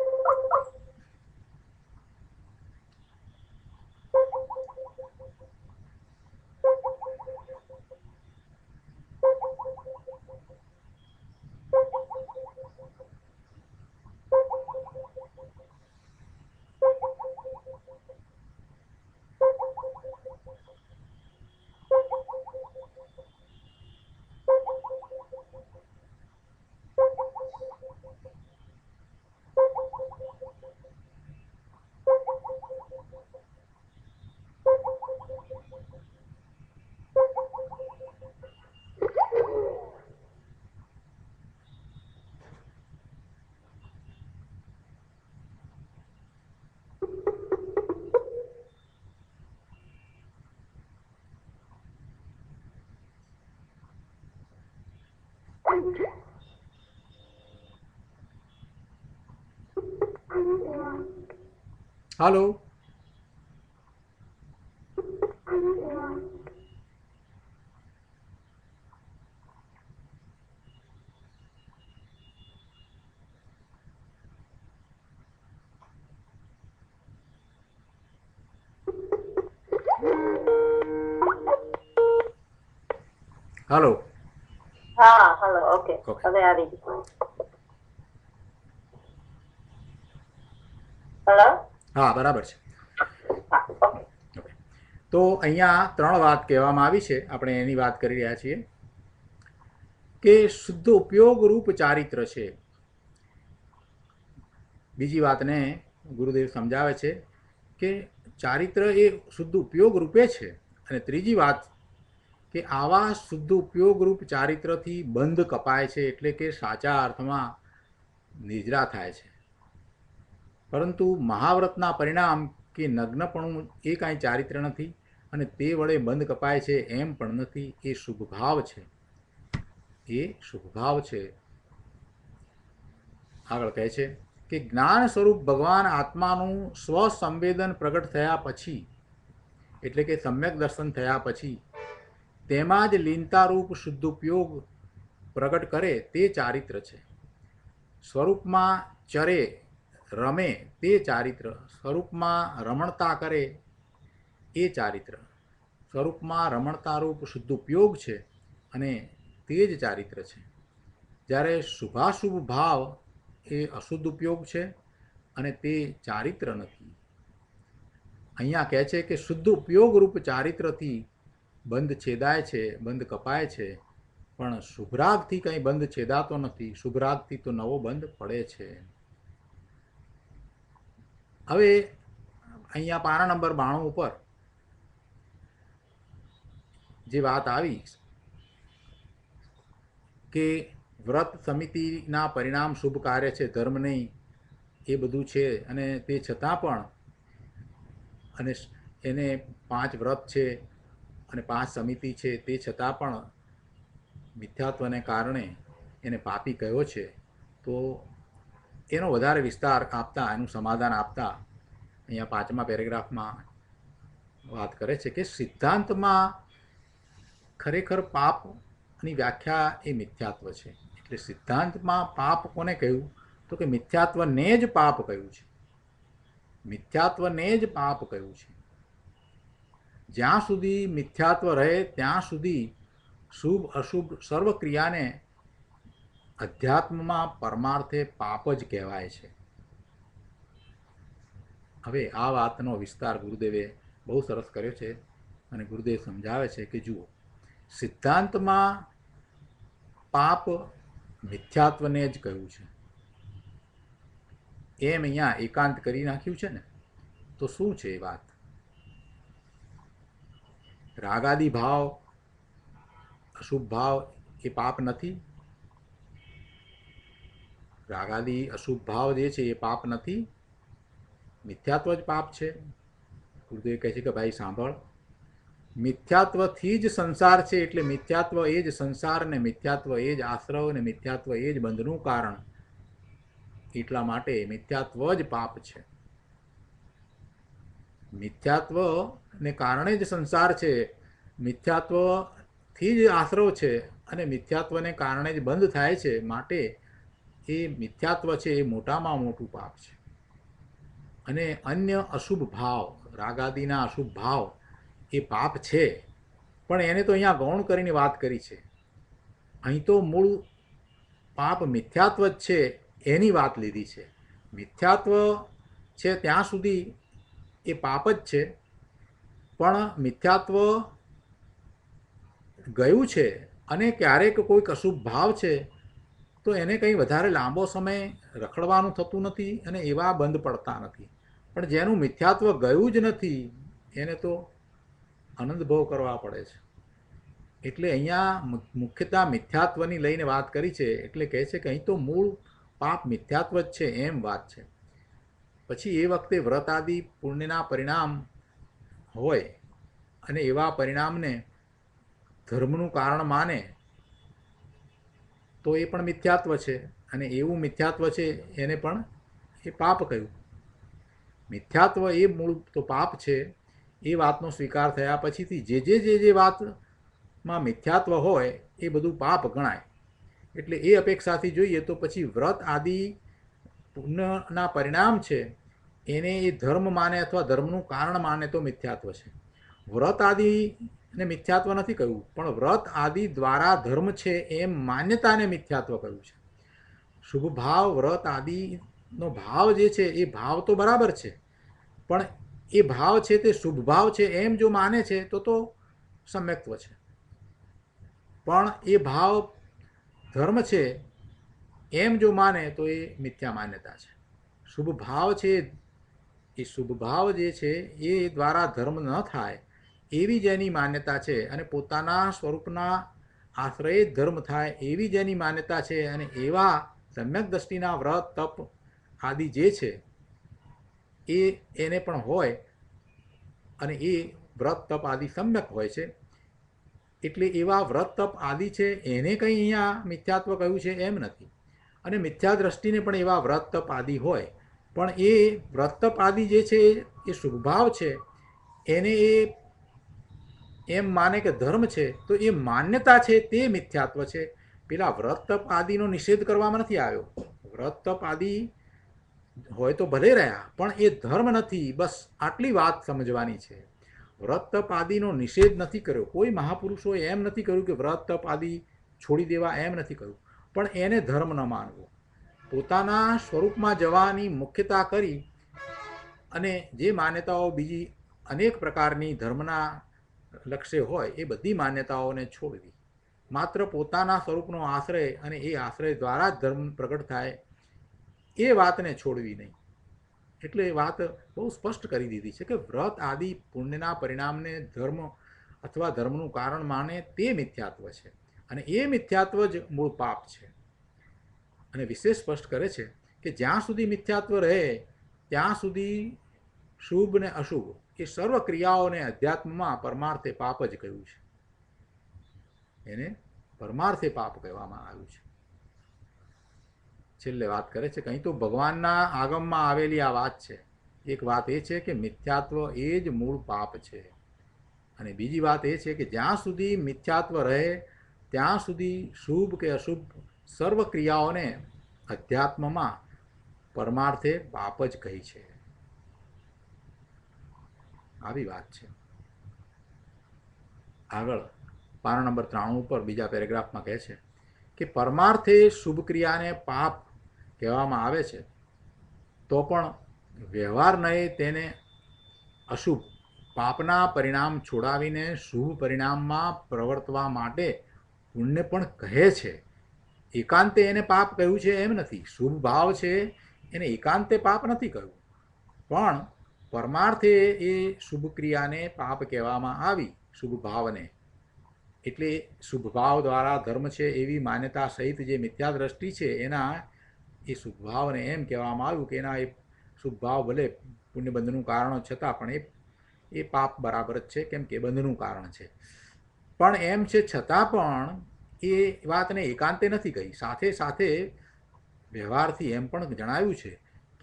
હાલો. હાલો. હા હલો ઓકે ઓકે. હવે આવી ગયું. હલો હા, બરાબર છે. હા ઓકે. ઓકે. તો અહીંયા 3 વાત કહેવામાં આવી છે, આપણે એની વાત કરી રહ્યા છીએ કે શુદ્ધ ઉપયોગ રૂપ ચારિત્ર છે. બીજી વાતને ગુરુદેવ સમજાવે છે કે ચારિત્ર એ શુદ્ધ ઉપયોગ રૂપે છે. અને ત્રીજી વાત કે આવા શુદ્ધ ઉપયોગ રૂપ ચારિત્રથી બંધ કપાય છે, એટલે કે સાચા અર્થમાં નિજરા થાય છે. પરંતુ મહાવ્રતના પરિણામ કે નગ્નપણું એ કાંઈ ચારિત્ર નથી, અને તે વડે બંધ કપાય છે એમ પણ નથી. એ શુભભાવ છે, એ શુભભાવ છે. આગળ કહે છે કે જ્ઞાન સ્વરૂપ ભગવાન આત્માનું સ્વસંવેદન પ્રગટ થયા પછી, એટલે કે સમ્યક દર્શન થયા પછી તેમાં જ લીનતારૂપ શુદ્ધ ઉપયોગ પ્રગટ કરે તે ચારિત્ર છે. સ્વરૂપમાં ચરે રમે તે ચારિત્ર, સ્વરૂપમાં રમણતા કરે એ ચારિત્ર. સ્વરૂપમાં રમણતારૂપ શુદ્ધ ઉપયોગ છે અને તે જ ચારિત્ર છે. જ્યારે શુભાશુભ ભાવ એ અશુદ્ધ ઉપયોગ છે અને તે ચારિત્ર નથી. અહીંયા કહે છે કે શુદ્ધ ઉપયોગરૂપ ચારિત્રથી બંધ છેદાય છે, બંધ કપાય છે, પણ શુભરાગથી કંઈ બંધ છેદાતો નથી. શુભરાગથી તો નવો બંધ પડે છે. હવે અહીંયા પાના નંબર 92 ઉપર જે વાત આવી કે વ્રત સમિતિના પરિણામ શુભ કાર્ય છે, ધર્મ નહીં, એ બધું છે. અને તે છતાં પણ અને એને 5 વ્રત છે અને 5 સમિતિ છે, તે છતાં પણ મિથ્યાત્વને કારણે એને પાપી કહ્યો છે. તો એનો વધારે વિસ્તાર આપતા, એનું સમાધાન આપતા અહીંયા 5મા પેરેગ્રાફમાં વાત કરે છે કે સિદ્ધાંતમાં ખરેખર પાપની વ્યાખ્યા એ મિથ્યાત્વ છે. એટલે સિદ્ધાંતમાં પાપ કોને કહ્યું? તો કે મિથ્યાત્વને જ પાપ કહ્યું છે. મિથ્યાત્વને જ પાપ કહ્યું છે. જ્યાં સુધી મિથ્યાત્વ રહે ત્યાં સુધી શુભ અશુભ સર્વ ક્રિયાને અધ્યાત્મમાં પરમાર્થે પાપ જ કહેવાય છે. હવે આ વાતનો વિસ્તાર ગુરુદેવે બહુ સરસ કર્યો છે અને ગુરુદેવ સમજાવે છે કે જુઓ, સિદ્ધાંતમાં પાપ મિથ્યાત્વને જ કહ્યું છે એમ અહીંયા એકાંત કરી નાખ્યું છે ને. તો શું છે એ વાત? રાગાદી ભાવ, અશુભ ભાવ એ પાપ નથી. રાગાદી અશુભ ભાવ જે છે એ પાપ નથી, મિથ્યાત્વ જ પાપ છે. ગુરુદેવ કહે છે કે ભાઈ સાંભળ, મિથ્યાત્વથી જ સંસાર છે, એટલે મિથ્યાત્વ એ જ સંસાર, ને મિથ્યાત્વ એ જ આશ્રવ, ને મિથ્યાત્વ એ જ બંધનું કારણ. એટલા માટે મિથ્યાત્વ જ પાપ છે. મિથ્યાત્વને કારણે જ સંસાર છે, મિથ્યાત્વથી જ આશ્રવ છે, અને મિથ્યાત્વને કારણે જ બંધ થાય છે. માટે એ મિથ્યાત્વ છે એ મોટામાં મોટું પાપ છે. અને અન્ય અશુભ ભાવ, રાગાદિના અશુભ ભાવ એ પાપ છે, પણ એને તો અહીંયા ગૌણ કરીને વાત કરી છે. અહીં તો મૂળ પાપ મિથ્યાત્વ જ છે એની વાત લીધી છે. મિથ્યાત્વ છે ત્યાં સુધી એ પાપ જ છે, પણ મિથ્યાત્વ ગયું છે અને ક્યારેક કોઈક અશુભ ભાવ છે તો એને કંઈ વધારે લાંબો સમય રખડવાનું થતું નથી અને એવા બંધ પડતા નથી. પણ જેનું મિથ્યાત્વ ગયું જ નથી એને તો આનંદ ભોગ કરવા પડે છે. એટલે અહીંયા મુખ્યતઃ મિથ્યાત્વની લઈને વાત કરી છે. એટલે કહે છે કે અહીં તો મૂળ પાપ મિથ્યાત્વ જ છે એમ વાત છે. પછી એ વખતે વ્રત આદિ પુણ્યના પરિણામ હોય અને એવા પરિણામને ધર્મનું કારણ માને તો એ પણ મિથ્યાત્વ છે, અને એવું મિથ્યાત્વ છે એને પણ એ પાપ કહ્યું. મિથ્યાત્વ એ મૂળ તો પાપ છે. એ વાતનો સ્વીકાર થયા પછીથી જે વાતમાં મિથ્યાત્વ હોય એ બધું પાપ ગણાય. એટલે એ અપેક્ષાથી જોઈએ તો પછી વ્રત આદિ પુણ્યના પરિણામ છે એને એ ધર્મ માને અથવા ધર્મનું કારણ માને તો મિથ્યાત્વ છે. વ્રત આદિને મિથ્યાત્વ નથી કહ્યું, પણ વ્રત આદિ દ્વારા ધર્મ છે એમ માન્યતાને મિથ્યાત્વ કહ્યું છે. શુભ ભાવ વ્રત આદિનો ભાવ જે છે એ ભાવ તો બરાબર છે, પણ એ ભાવ છે તે શુભ ભાવ છે એમ જો માને છે તો સમ્યક્ત્વ છે. પણ એ ભાવ ધર્મ છે એમ જો માને તો એ મિથ્યા માન્યતા છે. શુભ ભાવ છે એ શુભ ભાવ જે છે એ દ્વારા ધર્મ ન થાય એવી જેની માન્યતા છે અને પોતાના સ્વરૂપના આશ્રય ધર્મ થાય એવી જેની માન્યતા છે અને એવા સમ્યક દ્રષ્ટિના વ્રત તપ આદિ જે છે એને પણ હોય અને એ વ્રત તપ આદિ સમ્યક હોય છે. એટલે એવા વ્રત તપ આદિ છે એને કંઈ અહીંયા મિથ્યાત્વ કહ્યું છે એમ નથી. અને મિથ્યા દ્રષ્ટિને પણ એવા વ્રત તપ આદિ હોય, પણ એ વ્રત તપ આદિ જે છે એ શુભભાવ છે એને એ એમ માને કે ધર્મ છે તો એ માન્યતા છે તે મિથ્યાત્વ છે. પેલા વ્રત તપ આદિનો નિષેધ કરવામાં નથી આવ્યો. વ્રત તપ આદિ હોય તો ભલે રહ્યા, પણ એ ધર્મ નથી. બસ આટલી વાત સમજવાની છે. વ્રત તપ આદિનો નિષેધ નથી કર્યો. કોઈ મહાપુરુષોએ એમ નથી કર્યું કે વ્રત તપ આદિ છોડી દેવા, એમ નથી કર્યું. પણ એને ધર્મ ન માનવો, પોતાના સ્વરૂપમાં જવાની મુખ્યતા કરી અને જે માન્યતાઓ બીજી અનેક પ્રકારની ધર્મના લક્ષ્ય હોય એ બધી માન્યતાઓને છોડવી. માત્ર પોતાના સ્વરૂપનો આશ્રય અને એ આશ્રય દ્વારા જ ધર્મ પ્રગટ થાય એ વાતને છોડવી નહીં. એટલે વાત બહુ સ્પષ્ટ કરી દીધી છે કે વ્રત આદિ પુણ્યના પરિણામને ધર્મ અથવા ધર્મનું કારણ માને તે મિથ્યાત્વ છે, અને એ મિથ્યાત્વ જ મૂળ પાપ છે. અને વિશેષ સ્પષ્ટ કરે છે કે જ્યાં સુધી મિથ્યાત્વ રહે ત્યાં સુધી શુભ ને અશુભ એ સર્વ ક્રિયાઓને અધ્યાત્મમાં પરમાર્થે પાપ જ કહ્યું છે. એને પરમાર્થે પાપ કહેવામાં આવ્યું છે. છેલ્લે વાત કરે છે કંઈ તો ભગવાનના આગમમાં આવેલી આ વાત છે. એક વાત એ છે કે મિથ્યાત્વ એ જ મૂળ પાપ છે, અને બીજી વાત એ છે કે જ્યાં સુધી મિથ્યાત્વ રહે ત્યાં સુધી શુભ કે અશુભ સર્વ ક્રિયાઓને અધ્યાત્મમાં પરમાર્થે પાપ જ કહી છે. આવી વાત છે. આગળ પાના નંબર 93 ઉપર બીજા પેરેગ્રાફમાં કહે છે કે પરમાર્થે શુભ ક્રિયાને પાપ કહેવામાં આવે છે તો પણ વ્યવહાર નયે તેને અશુભ પાપના પરિણામ છોડાવીને શુભ પરિણામમાં પ્રવર્તવા માટે પુણ્ય પણ કહે છે. એકાંતે એને પાપ કહ્યું છે એમ નથી. શુભ ભાવ છે એને એકાંતે પાપ નથી કહ્યું, પણ પરમાર્થે એ શુભ ક્રિયાને પાપ કહેવામાં આવી, શુભ ભાવને. એટલે શુભ ભાવ દ્વારા ધર્મ છે એવી માન્યતા સહિત જે મિથ્યા દ્રષ્ટિ છે એના એ શુભ ભાવને એમ કહેવામાં આવ્યું કે એના એ શુભ ભાવ ભલે પુણ્યબંધનું કારણ છતાં પણ એ પાપ બરાબર જ છે, કેમ કે બંધનું કારણ છે. પણ એમ છે છતાં પણ એ વાતને એકાંતે નથી કહી. સાથે સાથે વ્યવહારથી એમ પણ જણાવ્યું છે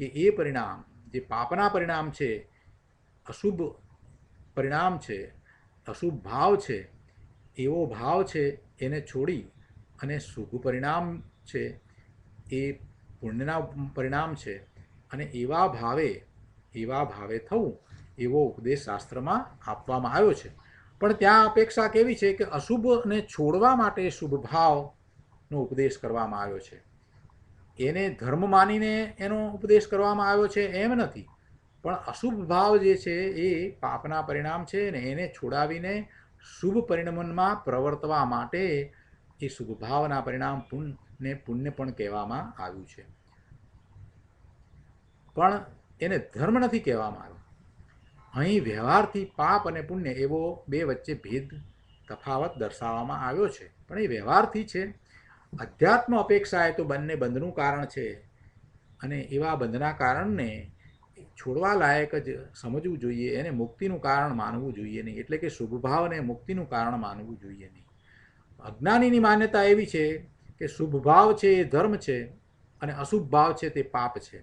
કે એ પરિણામ જે પાપના પરિણામ છે, અશુભ પરિણામ છે, અશુભ ભાવ છે, એવો ભાવ છે એને છોડી અને શુભ પરિણામ છે એ પુણ્યના પરિણામ છે, અને એવા ભાવે થવું એવો ઉપદેશ શાસ્ત્રમાં આપવામાં આવ્યો છે. પણ ત્યાં અપેક્ષા કેવી છે કે અશુભને છોડવા માટે શુભ ભાવનો ઉપદેશ કરવામાં આવ્યો છે. એને ધર્મ માનીને એનો ઉપદેશ કરવામાં આવ્યો છે એમ નથી, પણ અશુભ ભાવ જે છે એ પાપના પરિણામ છે ને એને છોડાવીને શુભ પરિણમનમાં પ્રવર્તવા માટે એ શુભ ભાવના પરિણામ પુણ્ય પણ કહેવામાં આવ્યું છે. પણ એને ધર્મ નથી કહેવામાં આવ્યો. અહીં વ્યવહારથી પાપ અને પુણ્ય એવો બે વચ્ચે ભેદ તફાવત દર્શાવવામાં આવ્યો છે, પણ એ વ્યવહારથી છે. અધ્યાત્મ અપેક્ષાએ તો બંને બંધનું કારણ છે, અને એવા બંધના કારણને છોડવા લાયક જ સમજવું જોઈએ. એને મુક્તિનું કારણ માનવું જોઈએ નહીં. એટલે કે શુભ ભાવને મુક્તિનું કારણ માનવું જોઈએ નહીં. અજ્ઞાનીની માન્યતા એવી છે કે શુભ ભાવ છે એ ધર્મ છે અને અશુભ ભાવ છે તે પાપ છે.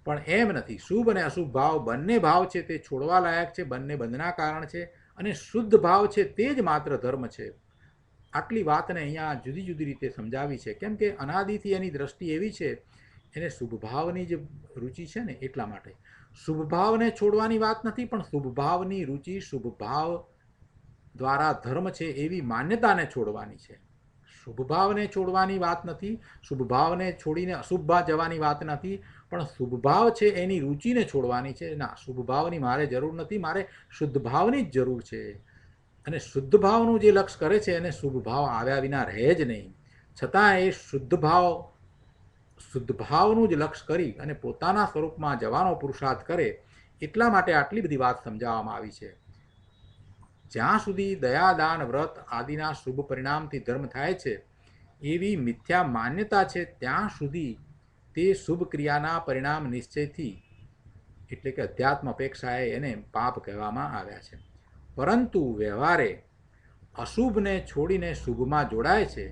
પણ એમ નથી. શુભ અને અશુભ ભાવ બંને ભાવ છે તે છોડવા લાયક છે, બંને બંધના કારણ છે, અને શુદ્ધ ભાવ છે તે જ માત્ર ધર્મ છે. આટલી વાતને અહીંયા જુદી જુદી રીતે સમજાવી છે, કેમ કે અનાદિથી એની દ્રષ્ટિ એવી છે, એને શુભ ભાવની જ રુચિ છે ને એટલા માટે. શુભ ભાવને છોડવાની વાત નથી, પણ શુભ ભાવની રુચિ, શુભ ભાવ દ્વારા ધર્મ છે એવી માન્યતાને છોડવાની છે. શુભ ભાવને છોડવાની વાત નથી, શુભ ભાવને છોડીને અશુભમાં જવાની વાત નથી, પણ શુભ ભાવ છે એની રુચિને છોડવાની છે. ના, શુભ ભાવની મારે જરૂર નથી, મારે શુદ્ધ ભાવની જ જરૂર છે. અને શુદ્ધ ભાવનું જે લક્ષ કરે છે એને શુભ ભાવ આવ્યા વિના રહે જ નહીં. છતાં એ શુદ્ધ ભાવનું જ લક્ષ કરી અને પોતાના સ્વરૂપમાં જવાનો પુરુષાર્થ કરે, એટલા માટે આટલી બધી વાત સમજાવવામાં આવી છે. જ્યાં સુધી દયા, દાન, વ્રત આદિના શુભ પરિણામથી ધર્મ થાય છે એવી મિથ્યા માન્યતા છે, ત્યાં સુધી તે શુભ ક્રિયાના પરિણામ નિશ્ચયથી, એટલે કે અધ્યાત્મ અપેક્ષાએ એને પાપ કહેવામાં આવ્યા છે. પરંતુ વ્યવહારે અશુભને છોડીને શુભમાં જોડાય છે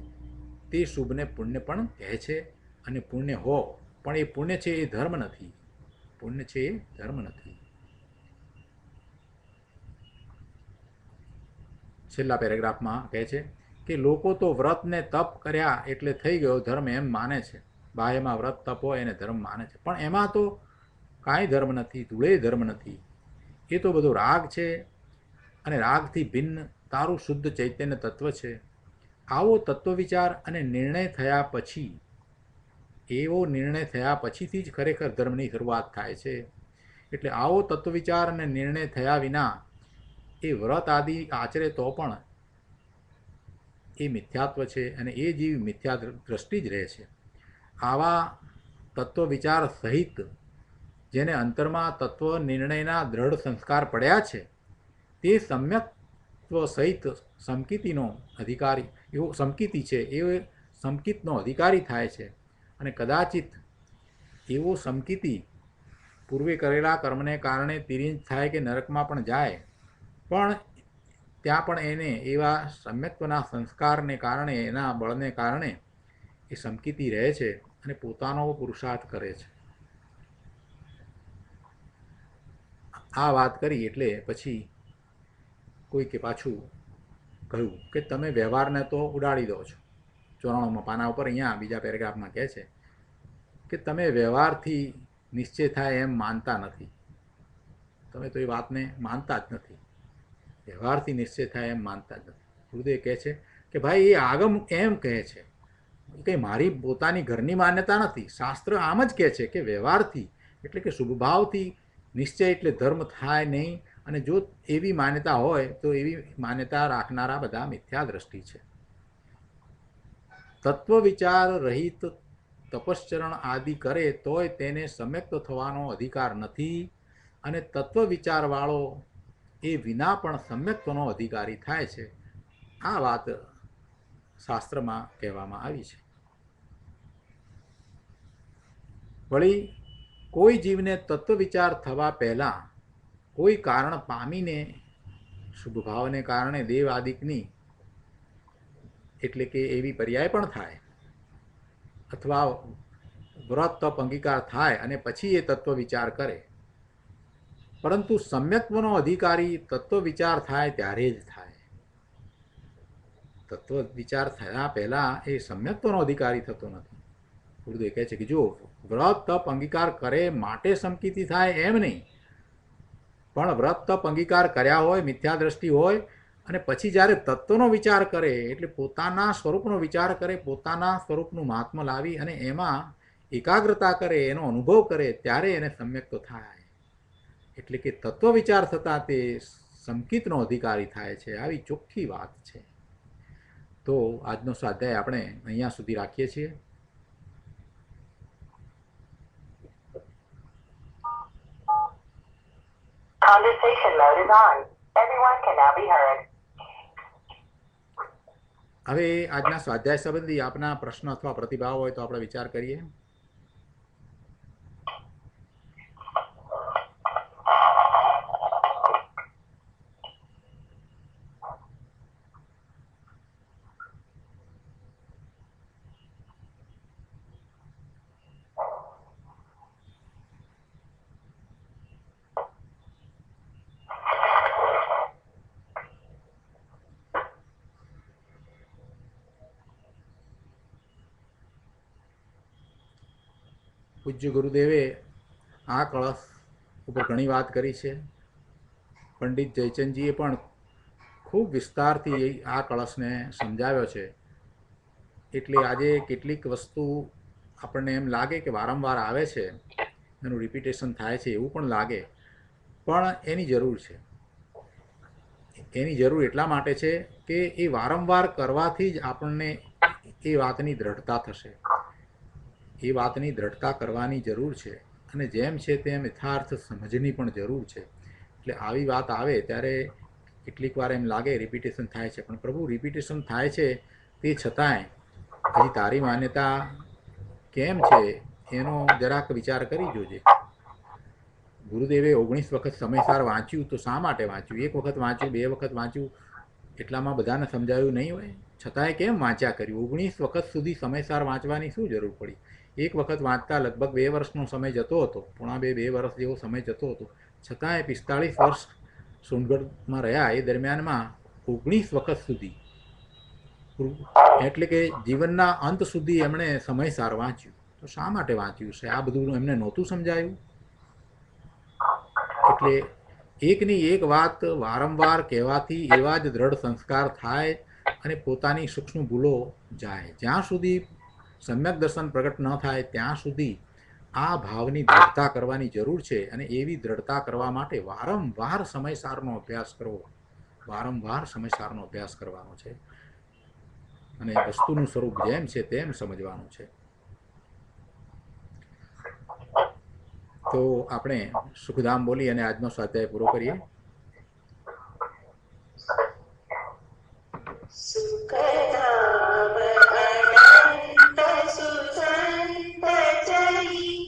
તે શુભને પુણ્ય પણ કહે છે. અને પુણ્ય હો, પણ એ પુણ્ય છે એ ધર્મ નથી. પુણ્ય છે એ ધર્મ નથી. છેલ્લા પેરેગ્રાફમાં કહે છે કે લોકો તો વ્રતને તપ કર્યા એટલે થઈ ગયો ધર્મ એમ માને છે. બાહ્યમાં વ્રત તપ હોય એને ધર્મ માને છે, પણ એમાં તો કાંઈ ધર્મ નથી, ધૂળે ધર્મ નથી. એ તો બધો રાગ છે, અને રાગથી ભિન્ન તારું શુદ્ધ ચૈતન્ય તત્વ છે. આવો તત્વ વિચાર અને નિર્ણય થયા પછી, એવો નિર્ણય થયા પછીથી જ ખરેખર ધર્મની શરૂઆત થાય છે. એટલે આવો તત્વ વિચાર અને નિર્ણય થયા વિના એ વ્રત આદિ આચરે તો પણ એ મિથ્યાત્વ છે, અને એ જીવ મિથ્યા દ્રષ્ટિ જ રહે છે. આવા તત્વ વિચાર સહિત જેને અંતરમાં તત્વ નિર્ણયના દ્રઢ સંસ્કાર પડ્યા છે, તે સમ્યક્ત્વ સહિત સમકિતિનો અધિકારી, એવો સમકિતિ છે, એ સમકિતનો અધિકારી થાય છે. અને કદાચિત એવો સમકિતિ પૂર્વે કરેલા કર્મને કારણે તિર્યંચ થાય કે નરકમાં પણ જાય, પણ ત્યાં પણ એને એવા સમ્યક્ત્વના સંસ્કારને કારણે, એના બળને કારણે એ સમકિતિ રહે છે અને પોતાનો પુરુષાર્થ કરે છે. આ વાત કરી એટલે પછી કોઈકે પાછું કહ્યું કે તમે વ્યવહારને તો ઉડાડી દો છો. 94માં પાના ઉપર અહીંયા બીજા પેરેગ્રાફમાં કહે છે કે તમે વ્યવહારથી નિશ્ચય થાય એમ માનતા નથી. તમે તો એ વાતને માનતા જ નથી. વ્યવહારથી નિશ્ચય થાય એમ માનતા જ નથી. ગુરુદેવ કહે છે કે ભાઈ, એ આગમ એમ કહે છે, કંઈ મારી પોતાની ઘરની માન્યતા નથી. શાસ્ત્ર આમ જ કહે છે કે વ્યવહારથી, એટલે કે શુભભાવથી નિશ્ચય એટલે ધર્મ થાય નહીં. અને જો એવી માન્યતા હોય તો એવી માન્યતા રાખનારા બધા મિથ્યા દ્રષ્ટિ છે. તત્વ વિચાર રહિત તપશ્ચરણ આદિ કરે તોય તેને સમ્યક્ત થવાનો અધિકાર નથી, અને તત્વ વિચારવાળો એ વિના પણ સમ્યક્ત્વનો અધિકારી થાય છે. આ વાત શાસ્ત્રમાં કહેવામાં આવી છે. વળી કોઈ જીવને તત્વ વિચાર થવા પહેલાં કોઈ કારણ પામીને શુભ ભાવને કારણે દેવ આદિકની, એટલે કે એવી પર્યાય પણ થાય, અથવા વ્રત તપ અંગીકાર થાય અને પછી એ તત્વ વિચાર કરે. પરંતુ સમ્યક્ત્વનો અધિકારી તત્વ વિચાર થાય ત્યારે જ થાય. તત્વ વિચાર થયા પહેલાં એ સમ્યક્ત્વનો અધિકારી થતો નથી. ગુરુદેવ કહે છે કે જો વ્રત તપ અંગીકાર કરે માટે સમકિતિ થાય એમ નહીં, પણ વ્રત તપ અંગીકાર કર્યા હોય, મિથ્યા દ્રષ્ટિ હોય, અને પછી જ્યારે તત્વનો વિચાર કરે, એટલે પોતાના સ્વરૂપનો વિચાર કરે, પોતાના સ્વરૂપનું મહાત્મ્ય લાવી અને એમાં એકાગ્રતા કરે, એનો અનુભવ કરે, ત્યારે એને સમ્યક્ત થાય. એટલે કે તત્વ વિચાર થતાં તે સમકિતનો અધિકારી થાય છે. આવી ચોખ્ખી વાત છે. તો આજનો સ્વાધ્યાય આપણે અહીંયા સુધી રાખીએ છીએ. Conversation mode is on. Everyone can now be heard. હવે આજના સ્વાધ્યાય સંબંધી આપના પ્રશ્ન અથવા પ્રતિભાવ હોય તો આપણે વિચાર કરીએ. પૂજ્ય ગુરુદેવે આ કળશ ઉપર ઘણી વાત કરી છે. પંડિત જયચંદજીએ પણ ખૂબ વિસ્તારથી આ કળશને સમજાવ્યો છે. એટલે આજે કેટલીક વસ્તુ આપણને એમ લાગે કે વારંવાર આવે છે, એનું રિપીટેશન થાય છે એવું પણ લાગે, પણ એની જરૂર છે. એની જરૂર એટલા માટે છે કે એ વારંવાર કરવાથી જ આપણને એ વાતની દ્રઢતા થશે. એ વાતની દ્રઢતા કરવાની જરૂર છે, અને જેમ છે તેમ યથાર્થ સમજની પણ જરૂર છે. એટલે આવી વાત આવે ત્યારે કેટલીક વાર એમ લાગે રિપીટેશન થાય છે, પણ પ્રભુ રિપીટેશન થાય છે તે છતાંય હજી તારી માન્યતા કેમ છે એનો જરાક વિચાર કરી જોજે. ગુરુદેવે 19 વખત સમયસાર વાંચ્યું તો શા માટે વાંચ્યું? એક વખત વાંચ્યું, 2 વખત વાંચ્યું, એટલામાં બધાને સમજાયું નહીં હોય? છતાંય કેમ વાંચ્યા કર્યું? 19 વખત સુધી સમયસાર વાંચવાની શું જરૂર પડી? એક વખત વાંચતા લગભગ 2 વર્ષનો સમય જતો હતો, પોણા 2 વર્ષ જેવો સમય જતો હતો. છતાંય 45 વર્ષ સોનગઢમાં રહ્યા એ દરમિયાનમાં 19 વખત સુધી, એટલે કે જીવનના અંત સુધી એમણે સમયસાર વાંચ્યું. તો શા માટે વાંચ્યું છે? આ બધું એમને નહોતું સમજાયું? એટલે એકની એક વાત વારંવાર કહેવાથી એવા જ દ્રઢ સંસ્કાર થાય અને પોતાની સૂક્ષ્મ ભૂલો જાય. જ્યાં સુધી સમ્યક દર્શન પ્રગટ ન થાય ત્યાં સુધી આ ભાવની દ્રઢતા કરવાની જરૂર છે. અને એવી દ્રઢતા કરવા માટે વારંવાર સમયસારનો અભ્યાસ કરવો, વારંવાર સમયસારનો અભ્યાસ કરવાનો છે, અને વસ્તુનું સ્વરૂપ જેમ છે તેમ સમજવાનું છે. તો આપણે સુખધામ બોલી અને આજનો સ્વાધ્યાય પૂરો કરીએ. સુખધામ અનંત સુસંત ચરી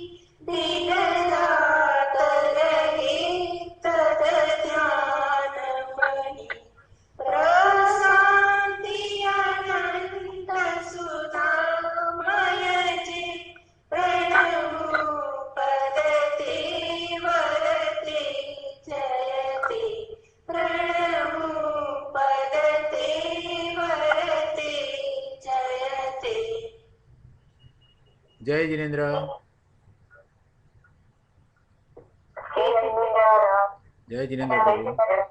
દીનદાત રહે તદ ધ્યાન મણિ પ્રશાંતિ અનંત સુધામય જે પ્રણમો પદતે વરતે જયતે પ્રણમો પદતે વરતે જયતે. જય જિનેન્દ્ર. જય જિનેન્દ્ર. જય જિનેન્દ્ર પ્રભુ.